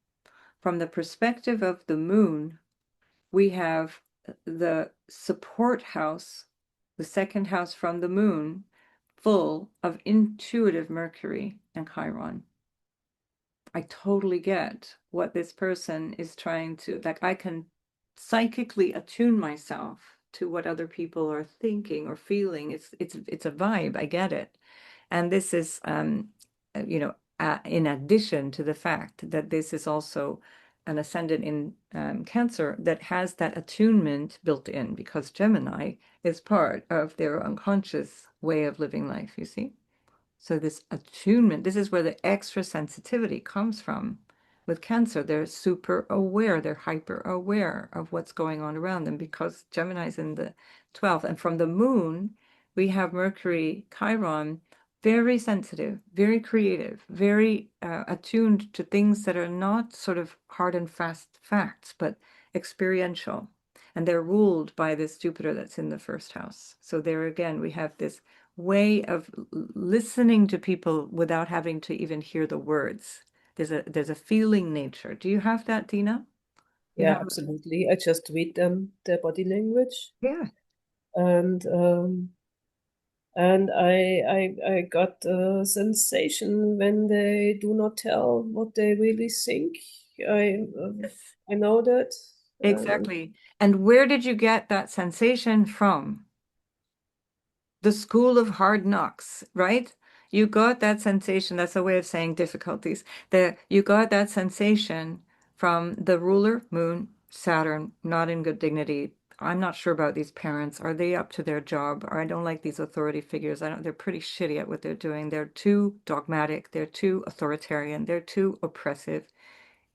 From the perspective of the moon, we have the support house, the second house from the moon, full of intuitive Mercury and Chiron. I totally get what this person is trying to, like, I can psychically attune myself to what other people are thinking or feeling. It's a vibe. I get it. And this is, in addition to the fact that this is also an ascendant in Cancer that has that attunement built in, because Gemini is part of their unconscious way of living life, you see? So this attunement, this is where the extra sensitivity comes from. With Cancer, they're super aware, they're hyper aware of what's going on around them because Gemini's in the 12th. And from the moon, we have Mercury, Chiron, very sensitive, very creative, very attuned to things that are not sort of hard and fast facts, but experiential. And they're ruled by this Jupiter that's in the first house. So there again, we have this way of listening to people without having to even hear the words. There's a feeling nature. Do you have that, Dina? You Yeah, have, absolutely. I just read them, their body language, yeah. and I got the sensation when they do not tell what they really think. I Yes. I know that. Exactly. And where did you get that sensation from? The school of hard knocks, right? You got that sensation. That's a way of saying difficulties. You got that sensation from the ruler, moon, Saturn, not in good dignity. I'm not sure about these parents. Are they up to their job? Or I don't like these authority figures. I don't, they're pretty shitty at what they're doing. They're too dogmatic. They're too authoritarian. They're too oppressive.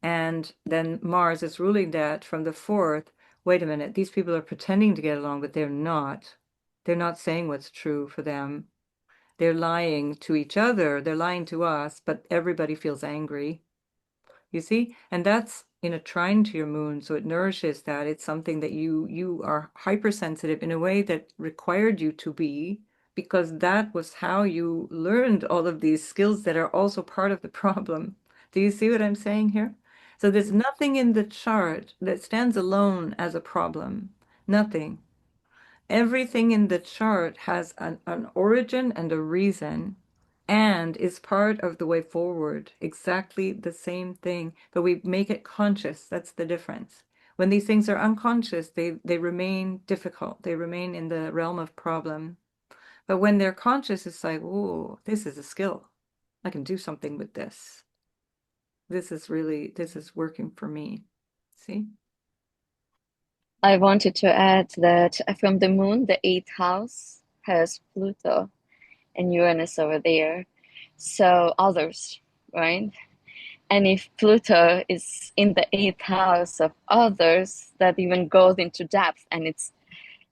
And then Mars is ruling that from the fourth. Wait a minute, these people are pretending to get along, but they're not. They're not saying what's true for them. They're lying to each other. They're lying to us, but everybody feels angry. You see? And that's in a trine to your moon, so it nourishes that. It's something that you are hypersensitive in a way that required you to be, because that was how you learned all of these skills that are also part of the problem. Do you see what I'm saying here? So there's nothing in the chart that stands alone as a problem. Nothing. Everything in the chart has an origin and a reason and is part of the way forward. Exactly the same thing, but we make it conscious. That's the difference. When these things are unconscious, they remain difficult. They remain in the realm of problem. But when they're conscious, it's like, oh, this is a skill. I can do something with this. This is working for me. See? I wanted to add that from the moon, the eighth house has Pluto and Uranus over there. So others, right? And if Pluto is in the eighth house of others, that even goes into depth, and it's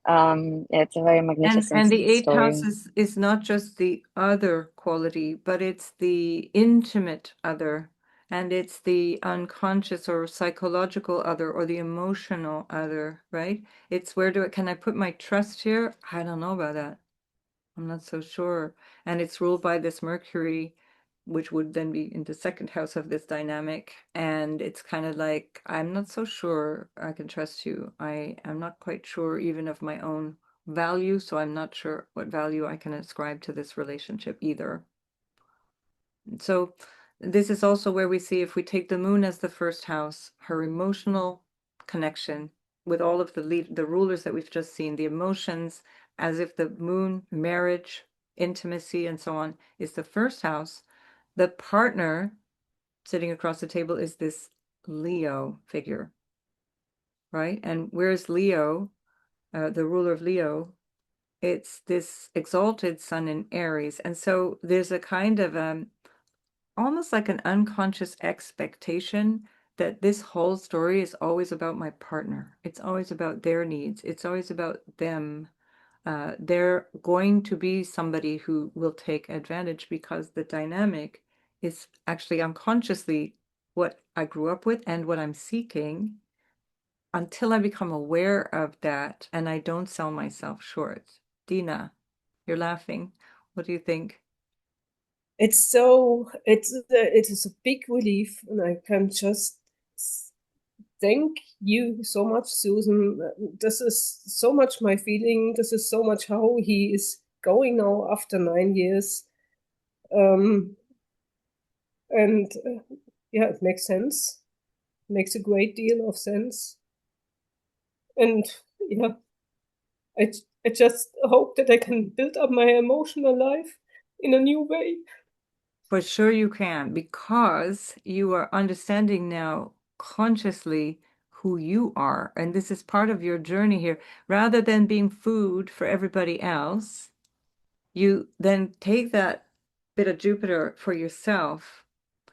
a very And magnificent the eighth house story. is not just the other quality, but it's the intimate other, and it's the unconscious or psychological other or the emotional other, right? It's can I put my trust here? I don't know about that. I'm not so sure. And it's ruled by this Mercury, which would then be in the second house of this dynamic. And it's kind of like, I'm not so sure I can trust you. I am not quite sure even of my own value. So I'm not sure what value I can ascribe to this relationship either. So this is also where we see, if we take the moon as the first house, her emotional connection with all of the rulers that we've just seen, the emotions, as if the moon, marriage, intimacy, and so on, is the first house. The partner sitting across the table is this Leo figure, right? And where's Leo, the ruler of Leo? It's this exalted sun in Aries. And so there's a kind of almost like an unconscious expectation that this whole story is always about my partner. It's always about their needs. It's always about them. They're going to be somebody who will take advantage because the dynamic is actually unconsciously what I grew up with and what I'm seeking until I become aware of that and I don't sell myself short. Dina, you're laughing. What do you think? It is a big relief, and I can just thank you so much, Susan. This is so much my feeling. This is so much how he is going now after 9 years. Um, and yeah, it makes sense. Makes a great deal of sense. And yeah, I, I just hope that I can build up my emotional life in a new way. For sure you can, because you are understanding now consciously who you are. And this is part of your journey here. Rather than being food for everybody else, you then take that bit of Jupiter for yourself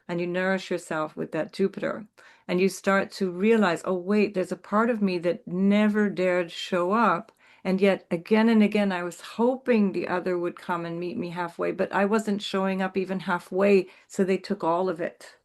and you nourish yourself with that Jupiter. And you start to realize, oh, wait, there's a part of me that never dared show up. And yet, again and again, I was hoping the other would come and meet me halfway, but I wasn't showing up even halfway. So they took all of it.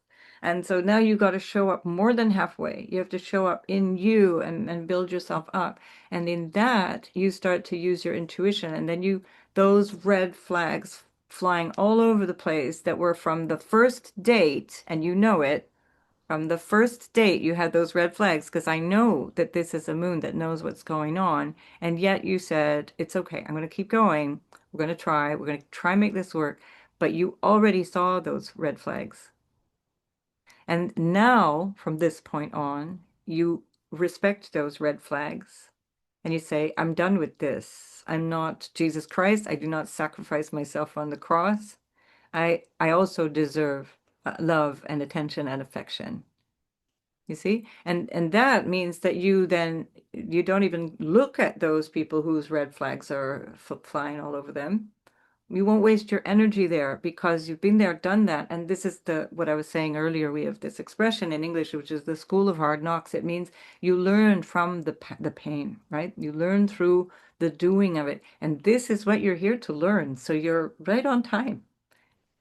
And so now you got to show up more than halfway. You have to show up in you and build yourself up. And in that, you start to use your intuition. And then those red flags flying all over the place that were from the first date, and you know it, from the first date you had those red flags because I know that this is a moon that knows what's going on, and yet you said, it's okay, I'm going to keep going. We're going to try and make this work. But you already saw those red flags. And now, from this point on, you respect those red flags and you say, I'm done with this. I'm not Jesus Christ. I do not sacrifice myself on the cross. I also deserve love and attention and affection. You see? And that means that you don't even look at those people whose red flags are flying all over them. You won't waste your energy there because you've been there, done that. And this is what I was saying earlier. We have this expression in English, which is the school of hard knocks. It means you learn from the pain, right? You learn through the doing of it. And this is what you're here to learn. So you're right on time.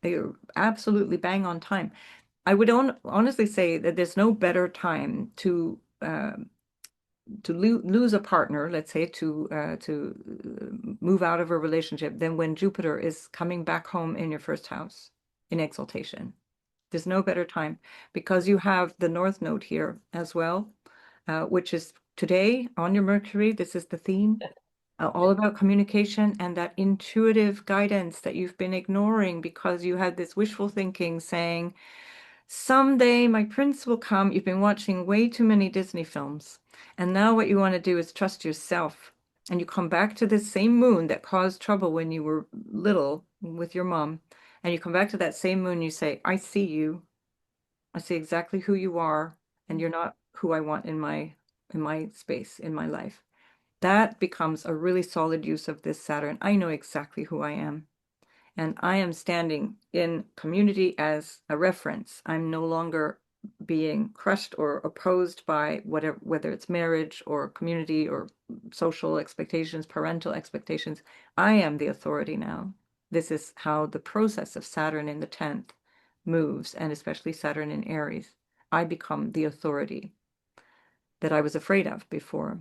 You're absolutely bang on time. I would honestly say that there's no better time to lose a partner, let's say, to move out of a relationship, than when Jupiter is coming back home in your first house in exaltation. There's no better time because you have the North Node here as well, which is today on your Mercury. This is the theme, all about communication and that intuitive guidance that you've been ignoring because you had this wishful thinking saying, someday my prince will come. You've been watching way too many Disney films. And now what you want to do is trust yourself. And you come back to this same moon that caused trouble when you were little with your mom. And you come back to that same moon, you say, I see you. I see exactly who you are. And you're not who I want in my space, in my life. That becomes a really solid use of this Saturn. I know exactly who I am. And I am standing in community as a reference. I'm no longer being crushed or opposed by whatever, whether it's marriage or community or social expectations, parental expectations. I am the authority now. This is how the process of Saturn in the 10th moves, and especially Saturn in Aries. I become the authority that I was afraid of before.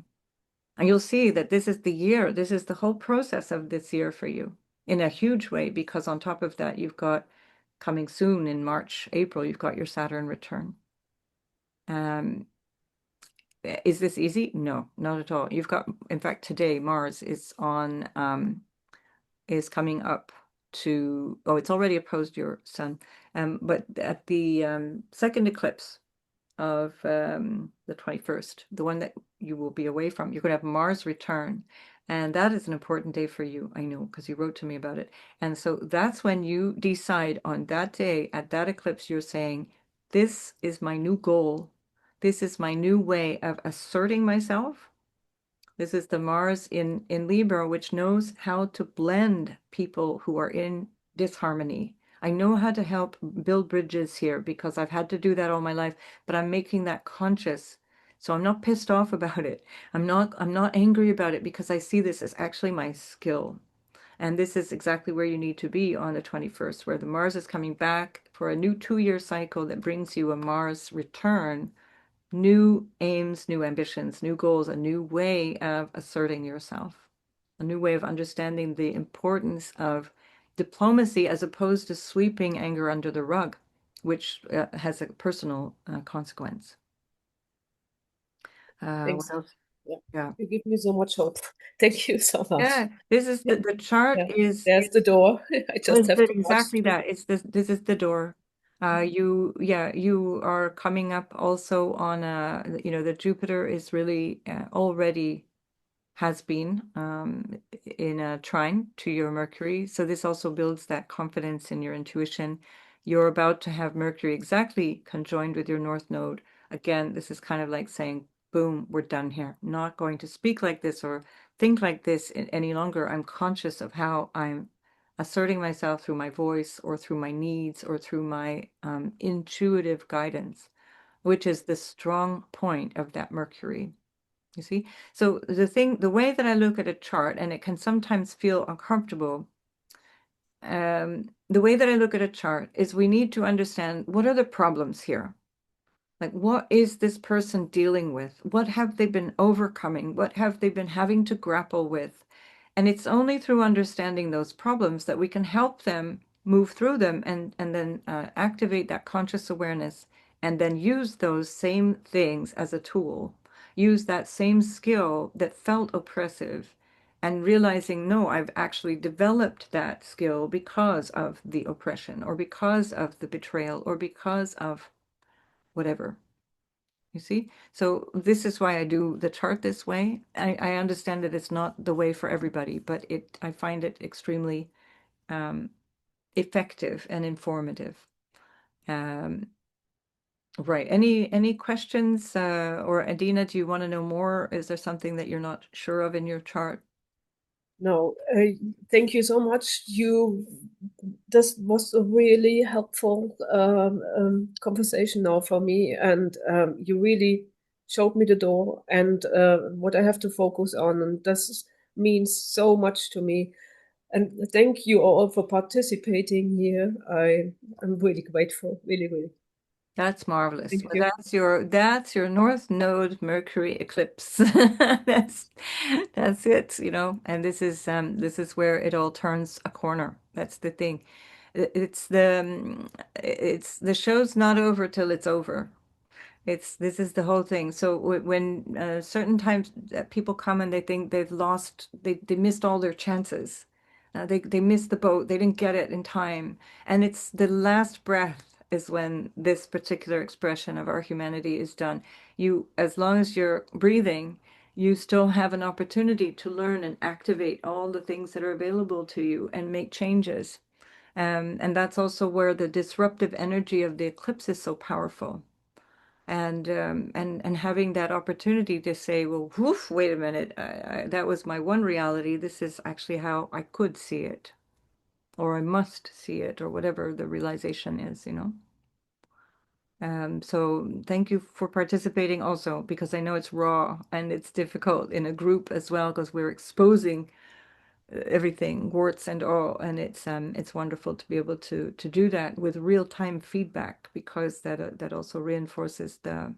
And you'll see that this is the year, this is the whole process of this year for you in a huge way, because on top of that, you've got coming soon in March, April, you've got your Saturn return. Is this easy? No, not at all. You've got, in fact, today Mars is coming up to, oh, it's already opposed your Sun, but at the second eclipse of the 21st, the one that you will be away from, you're going to have Mars return. And that is an important day for you, I know, because you wrote to me about it. And so that's when you decide on that day, at that eclipse, you're saying, this is my new goal. This is my new way of asserting myself. This is the Mars in Libra, which knows how to blend people who are in disharmony. I know how to help build bridges here because I've had to do that all my life, but I'm making that conscious. So I'm not pissed off about it. I'm not angry about it because I see this as actually my skill. And this is exactly where you need to be on the 21st, where the Mars is coming back for a new 2-year cycle that brings you a Mars return, new aims, new ambitions, new goals, a new way of asserting yourself, a new way of understanding the importance of diplomacy as opposed to sweeping anger under the rug, which has a personal consequence. What Thanks. else? Yeah. Yeah. You give me so much hope. Thank you so much. Yeah, this is the chart Yeah. is There's the door. I just have to watch exactly through. that. It's this is the door. You are coming up also on the Jupiter is really already has been in a trine to your Mercury. So this also builds that confidence in your intuition. You're about to have Mercury exactly conjoined with your North Node. Again, this is kind of like saying, boom, we're done here. Not going to speak like this or think like this any longer. I'm conscious of how I'm asserting myself through my voice or through my needs or through my intuitive guidance, which is the strong point of that Mercury. You see? So the way that I look at a chart, and it can sometimes feel uncomfortable, the way that I look at a chart is we need to understand what are the problems here? Like, what is this person dealing with? What have they been overcoming? What have they been having to grapple with? And it's only through understanding those problems that we can help them move through them and then activate that conscious awareness and then use those same things as a tool. Use that same skill that felt oppressive and realizing, no, I've actually developed that skill because of the oppression or because of the betrayal or because of whatever. You see? So this is why I do the chart this way. I understand that it's not the way for everybody, but I find it extremely um, effective and informative. Um, right. Any questions? Or Adina, do you want to know more? Is there something that you're not sure of in your chart? No, thank you so much. This was a really helpful conversation now for me, and you really showed me the door and what I have to focus on, and this means so much to me. And thank you all for participating here. I'm really grateful, really, really. That's marvelous. Thank Well, you. that's your North Node Mercury eclipse. That's it, and this is where it all turns a corner. That's the thing. It's the show's not over till it's over. This is the whole thing. So when certain times people come and they think they've lost, they missed all their chances. They missed the boat. They didn't get it in time. And it's the last breath is when this particular expression of our humanity is done. As long as you're breathing, you still have an opportunity to learn and activate all the things that are available to you and make changes. And that's also where the disruptive energy of the eclipse is so powerful and having that opportunity to say, well, woof, wait a minute, that was my one reality. This is actually how I could see it, or I must see it, or whatever the realization is. So thank you for participating also, because I know it's raw and it's difficult in a group as well, because we're exposing everything, warts and all, and it's wonderful to be able to do that with real-time feedback, because that also reinforces the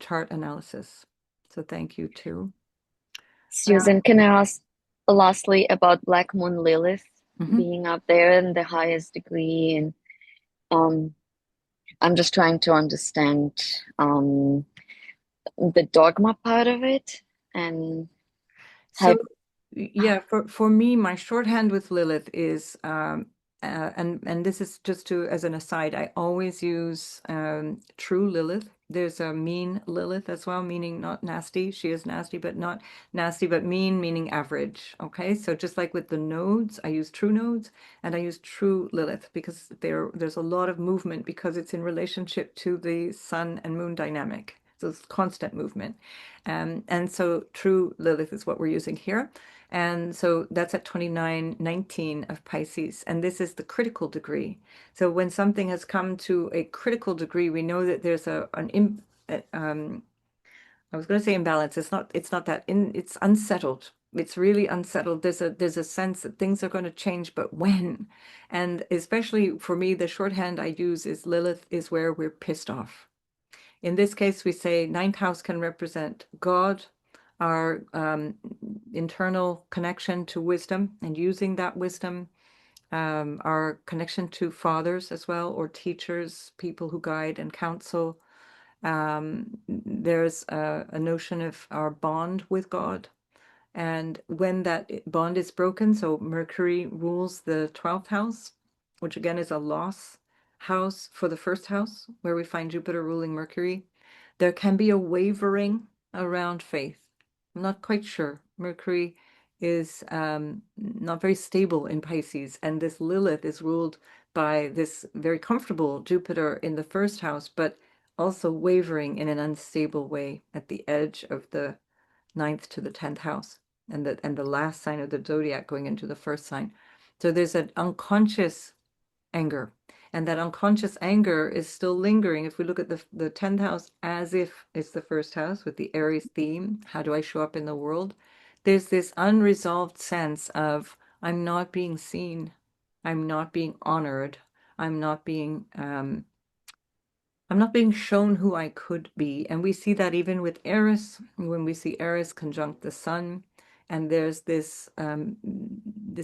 chart analysis. So thank you too. Susan, can I ask lastly about Black Moon Lilith Mhm. being up there in the highest degree? And I'm just trying to understand the dogma part of it and how. So yeah, for me, my shorthand with Lilith is and this is just to as an aside, I always use true Lilith There's a mean Lilith as well, meaning not nasty. She is nasty, but not nasty, but mean, meaning average. Okay, so just like with the nodes, I use true nodes and I use true Lilith because there's a lot of movement because it's in relationship to the sun and moon dynamic. So it's constant movement. And so true Lilith is what we're using here. And so that's at 2919 of Pisces. And this is the critical degree. So when something has come to a critical degree, we know that there's I was going to say imbalance. It's not that it's unsettled. It's really unsettled. There's a sense that things are going to change, but when? And especially for me, the shorthand I use is Lilith is where we're pissed off. In this case, we say ninth house can represent God, our internal connection to wisdom and using that wisdom, our connection to fathers as well, or teachers, people who guide and counsel. There's a notion of our bond with God. And when that bond is broken, so Mercury rules the 12th house, which again is a loss house for the first house, where we find Jupiter ruling Mercury, there can be a wavering around faith. I'm not quite sure. Mercury is not very stable in Pisces, and this Lilith is ruled by this very comfortable Jupiter in the first house, but also wavering in an unstable way at the edge of the ninth to the 10th house and the last sign of the zodiac going into the first sign. So there's an unconscious anger, and that unconscious anger is still lingering. If we look at the 10th house as if it's the first house with the Aries theme, how do I show up in the world? There's this unresolved sense of I'm not being seen, I'm not being honored, I'm not being I'm not being shown who I could be. And we see that even with Eris, when we see Eris conjunct the sun, and there's this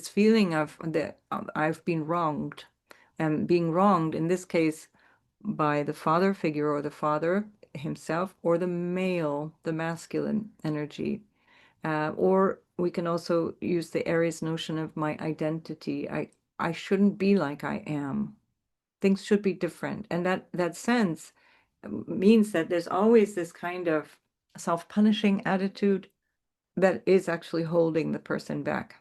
feeling of that I've been wronged, and being wronged in this case by the father figure or the father himself or the male, the masculine energy. Or we can also use the Aries notion of my identity. I shouldn't be like I am. Things should be different. And that sense means that there's always this kind of self-punishing attitude that is actually holding the person back.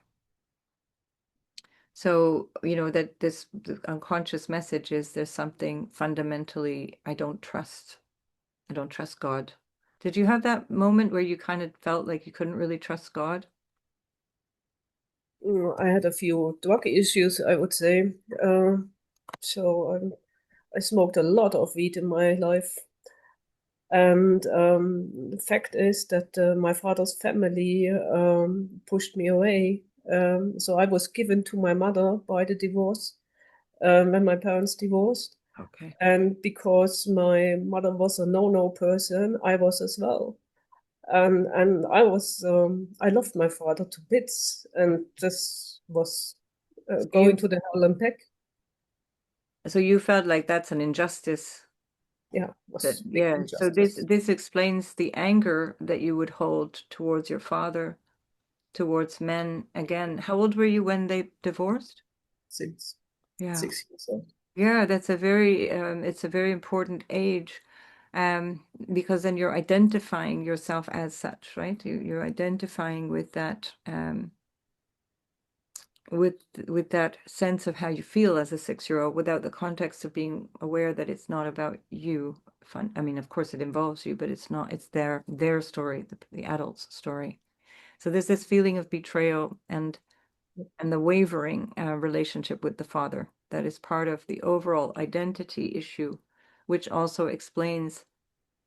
So, that the unconscious message is there's something fundamentally I don't trust. I don't trust God. Did you have that moment where you kind of felt like you couldn't really trust God? I had a few drug issues, I would say. So I smoked a lot of weed in my life. And the fact is that my father's family pushed me away. So I was given to my mother by the divorce when my parents divorced. Okay. And because my mother was a no-no person, I was as well. And I loved my father to bits, and this was So going to the hell and back. so you felt like that's an injustice. Yeah, That was big yeah. So this injustice. this explains the anger that you would hold towards your father, towards men. Again, how old were you when they divorced? Six, Yeah. 6 years old. Yeah, that's a very it's a very important age, because then you're identifying yourself as such, right? You're identifying with that with that sense of how you feel as a 6-year-old without the context of being aware that it's not about you. I mean, of course it involves you, but it's not, it's their story, the adult's story. So there's this feeling of betrayal and the wavering relationship with the father that is part of the overall identity issue, which also explains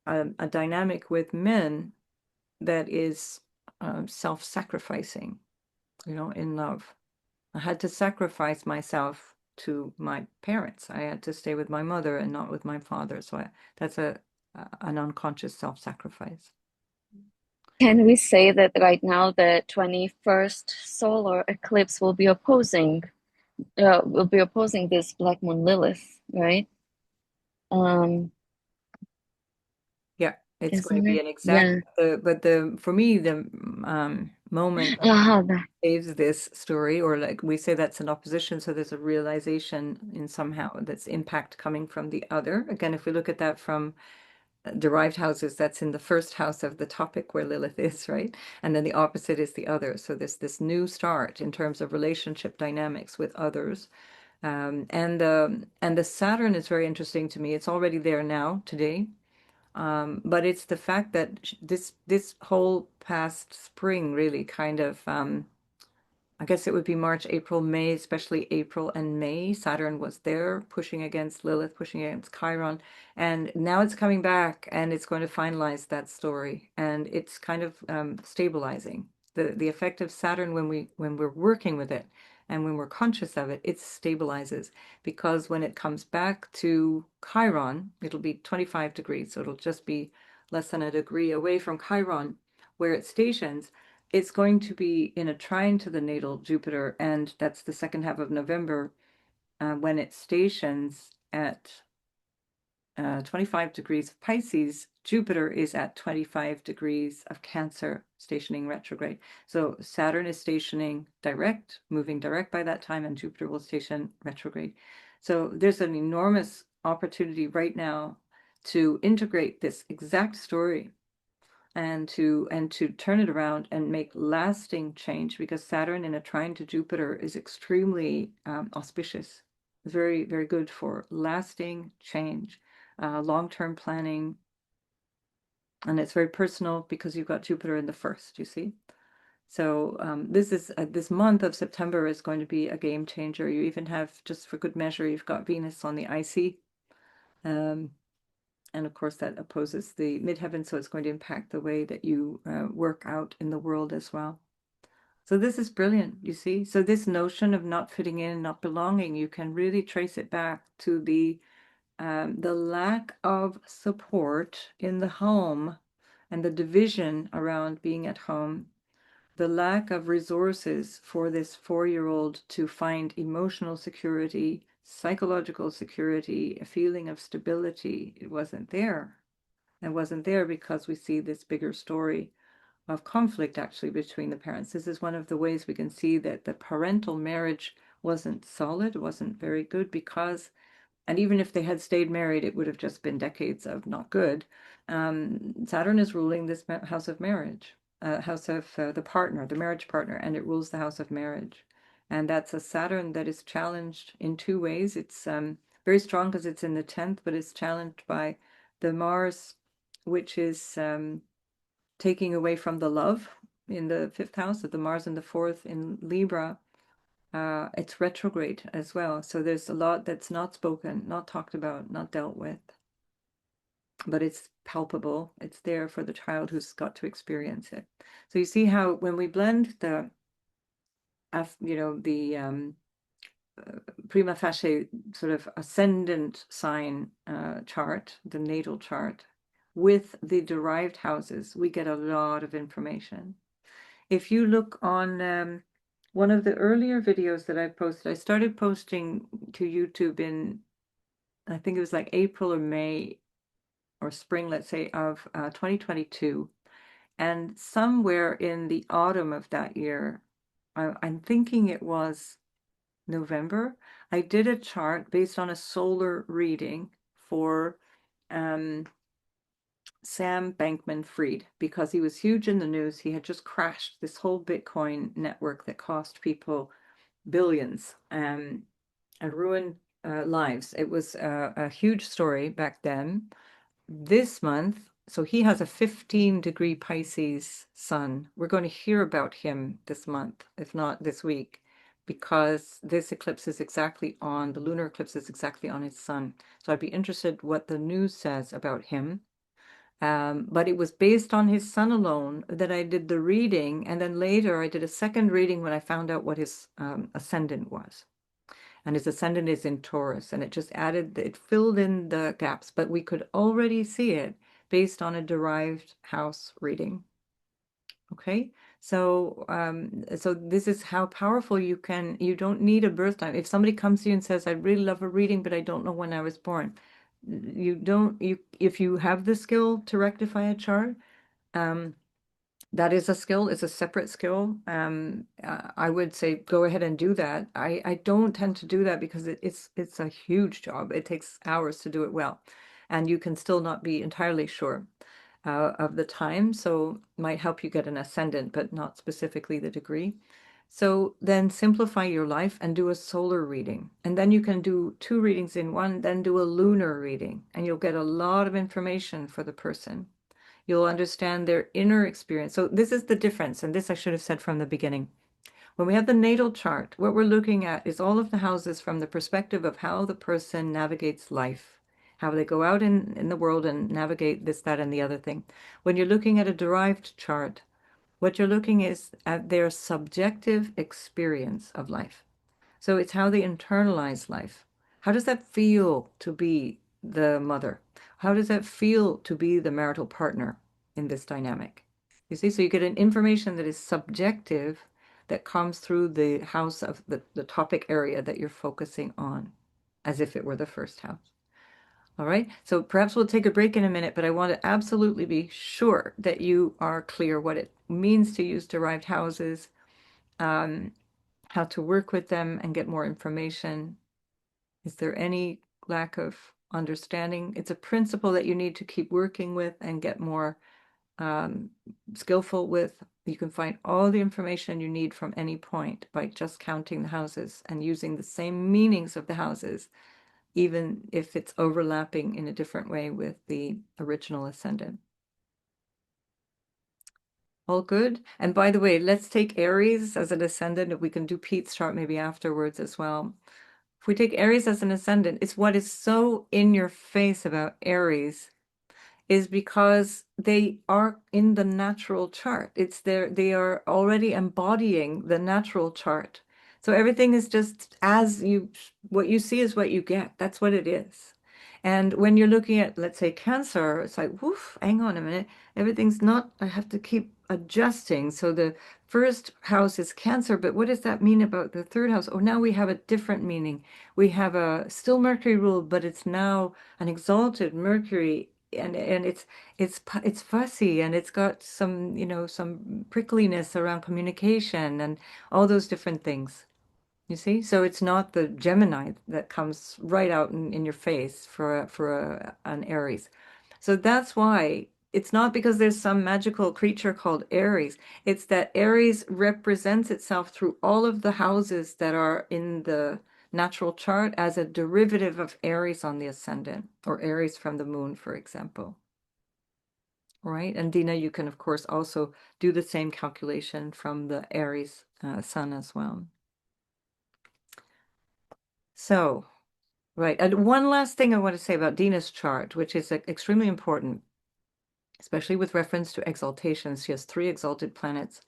a dynamic with men that is self-sacrificing, in love. I had to sacrifice myself to my parents. I had to stay with my mother and not with my father. So that's an unconscious self-sacrifice. Can we say that right now the 21st solar eclipse will be opposing this Black Moon Lilith, right? Yeah, it's going to Isn't be it? an exact, Yeah. for me, the moment that That. saves this story, or like we say that's an opposition, so there's a realization in somehow that's impact coming from the other. Again, if we look at that from derived houses, that's in the first house of the topic where Lilith is, right? And then the opposite is the other. So there's this new start in terms of relationship dynamics with others. And the Saturn is very interesting to me. It's already there now today. But it's the fact that this whole past spring really kind of I guess it would be March, April, May, especially April and May. Saturn was there pushing against Lilith, pushing against Chiron. And now it's coming back and it's going to finalize that story. And it's kind of stabilizing. The effect of Saturn when we're working with it and when we're conscious of it, it stabilizes. Because when it comes back to Chiron, it'll be 25 degrees. So it'll just be less than a degree away from Chiron, where it stations. It's going to be in a trine to the natal Jupiter, and that's the second half of November when it stations at 25 degrees of Pisces. Jupiter is at 25 degrees of Cancer, stationing retrograde. So Saturn is stationing direct, moving direct by that time, and Jupiter will station retrograde. So there's an enormous opportunity right now to integrate this exact story and to turn it around and make lasting change, because Saturn in a trine to Jupiter is extremely auspicious. It's very, very good for lasting change, long-term planning, and it's very personal because you've got Jupiter in the first, you see. So this month of September is going to be a game changer. You even have, just for good measure, you've got Venus on the IC. And of course, that opposes the midheaven, so it's going to impact the way that you work out in the world as well. So this is brilliant, you see. So this notion of not fitting in, not belonging, you can really trace it back to the lack of support in the home and the division around being at home, the lack of resources for this 4-year-old to find emotional security, psychological security, a feeling of stability. It wasn't there. It wasn't there because we see this bigger story of conflict actually between the parents. This is one of the ways we can see that the parental marriage wasn't solid, wasn't very good, because, and even if they had stayed married, it would have just been decades of not good. Saturn is ruling this house of marriage, house of the partner, the marriage partner, and it rules the house of marriage. And that's a Saturn that is challenged in two ways. It's very strong because it's in the 10th, but it's challenged by the Mars, which is taking away from the love in the 5th house, of the Mars in the 4th in Libra. It's retrograde as well. So there's a lot that's not spoken, not talked about, not dealt with. But it's palpable. It's there for the child who's got to experience it. So you see how when we blend the, the prima facie sort of ascendant sign chart, the natal chart, with the derived houses, we get a lot of information. If you look on one of the earlier videos that I posted, I started posting to YouTube in, I think it was like April or May or spring, let's say, of 2022. And somewhere in the autumn of that year, I'm thinking it was November, I did a chart based on a solar reading for Sam Bankman-Fried, because he was huge in the news. He had just crashed this whole Bitcoin network that cost people billions and ruined lives. It was a huge story back then. This month, so he has a 15-degree Pisces sun. We're going to hear about him this month, if not this week, because this eclipse is exactly on, the lunar eclipse is exactly on his sun. So I'd be interested what the news says about him. But it was based on his sun alone that I did the reading, and then later I did a second reading when I found out what his ascendant was. And his ascendant is in Taurus, and it just added, it filled in the gaps, but we could already see it based on a derived house reading. Okay, so so this is how powerful you don't need a birth time. If somebody comes to you and says, I really love a reading, but I don't know when I was born, if you have the skill to rectify a chart, that is a skill, it's a separate skill. I would say go ahead and do that. I don't tend to do that because it's a huge job. It takes hours to do it well. and you can still not be entirely sure of the time. So might help you get an ascendant, but not specifically the degree. So then simplify your life and do a solar reading. And then you can do two readings in one, then do a lunar reading, and you'll get a lot of information for the person. You'll understand their inner experience. So this is the difference, and this I should have said from the beginning. When we have the natal chart, what we're looking at is all of the houses from the perspective of how the person navigates life, how they go out in the world and navigate this, that, and the other thing. When you're looking at a derived chart, what you're looking is at their subjective experience of life. So it's how they internalize life. How does that feel to be the mother? How does that feel to be the marital partner in this dynamic? You see, so you get an information that is subjective that comes through the house of the topic area that you're focusing on, as if it were the first house. All right, so perhaps we'll take a break in a minute, but I want to absolutely be sure that you are clear what it means to use derived houses, um, how to work with them and get more information. Is there any lack of understanding? It's a principle that you need to keep working with and get more um, skillful with. You can find all the information you need from any point by just counting the houses and using the same meanings of the houses, even if it's overlapping in a different way with the original ascendant. All good. And by the way, let's take Aries as an ascendant. If we can do Pete's chart maybe afterwards as well. If we take Aries as an ascendant, it's what is so in your face about Aries is because they are in the natural chart. It's there, they are already embodying the natural chart. So everything is just as you, what you see is what you get. That's what it is. And when you're looking at, let's say, Cancer, it's like, woof, hang on a minute. Everything's not, I have to keep adjusting. So the first house is Cancer, but what does that mean about the third house? Oh, now we have a different meaning. We have a still Mercury ruled, but it's now an exalted Mercury, and it's fussy, and it's got some, some prickliness around communication and all those different things. You see? So it's not the Gemini that comes right out in your face an Aries. So that's why it's not because there's some magical creature called Aries. It's that Aries represents itself through all of the houses that are in the natural chart as a derivative of Aries on the ascendant, or Aries from the moon, for example. Right? And Dina, you can, of course, also do the same calculation from the Aries sun as well. So, right. And one last thing I want to say about Dina's chart, which is extremely important, especially with reference to exaltations. She has 3 exalted planets.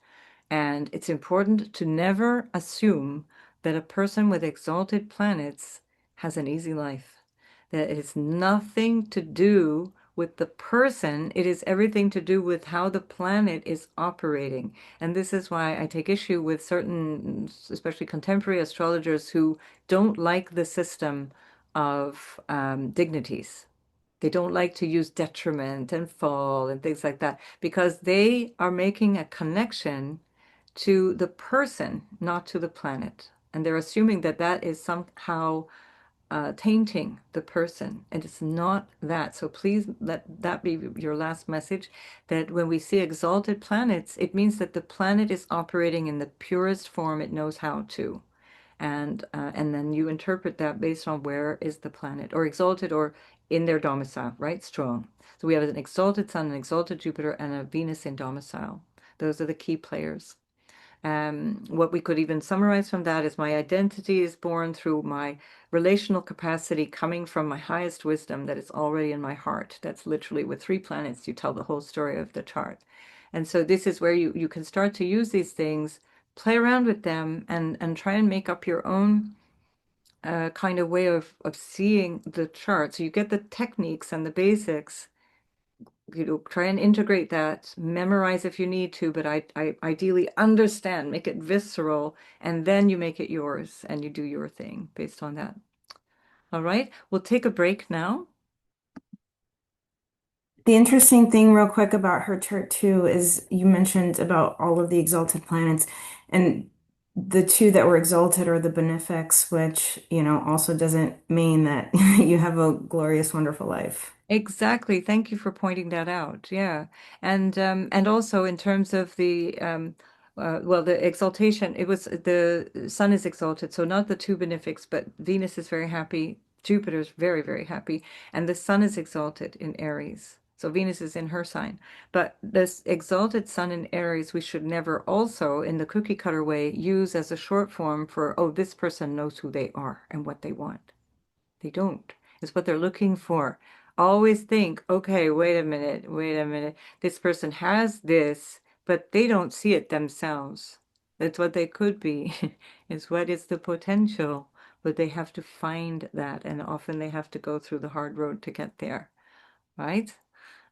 And it's important to never assume that a person with exalted planets has an easy life. That it has nothing to do with the person, it is everything to do with how the planet is operating. And this is why I take issue with certain, especially contemporary astrologers, who don't like the system of dignities. They don't like to use detriment and fall and things like that because they are making a connection to the person, not to the planet. And they're assuming that that is somehow tainting the person. And it's not that. So please let that be your last message, that when we see exalted planets, it means that the planet is operating in the purest form it knows how to. And then you interpret that based on where is the planet, or exalted, or in their domicile, right? Strong. So we have an exalted Sun, an exalted Jupiter, and a Venus in domicile. Those are the key players. What we could even summarize from that is my identity is born through my relational capacity coming from my highest wisdom that is already in my heart. That's literally with 3 planets, you tell the whole story of the chart. And so this is where you can start to use these things, play around with them, and try and make up your own kind of way of seeing the chart. So you get the techniques and the basics, try and integrate that, memorize if you need to, but I ideally understand, make it visceral, and then you make it yours and you do your thing based on that. All right, we'll take a break now. The interesting thing, real quick, about her chart too is you mentioned about all of the exalted planets, and the two that were exalted are the benefics, which, also doesn't mean that you have a glorious, wonderful life. Exactly. Thank you for pointing that out. Yeah. And also in terms of the well, the exaltation, it was the sun is exalted, so not the two benefics, but Venus is very happy, Jupiter's very, very happy, and the sun is exalted in Aries. So Venus is in her sign. But this exalted sun in Aries, we should never also, in the cookie cutter way, use as a short form for, oh, this person knows who they are and what they want. They don't. It's what they're looking for. Always think, okay, wait a minute, wait a minute. This person has this, but they don't see it themselves. That's what they could be. Is what is the potential, but they have to find that, and often they have to go through the hard road to get there, right?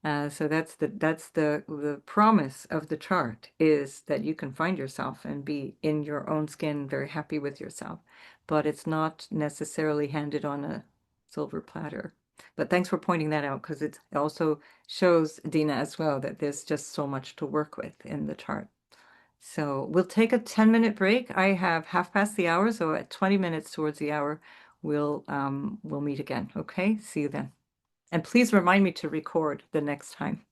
So that's the promise of the chart is that you can find yourself and be in your own skin, very happy with yourself, but it's not necessarily handed on a silver platter. But thanks for pointing that out because it also shows, Dina, as well, that there's just so much to work with in the chart. So we'll take a 10-minute break. I have half past the hour, so at 20 minutes towards the hour, we'll meet again. Okay, see you then. And please remind me to record the next time.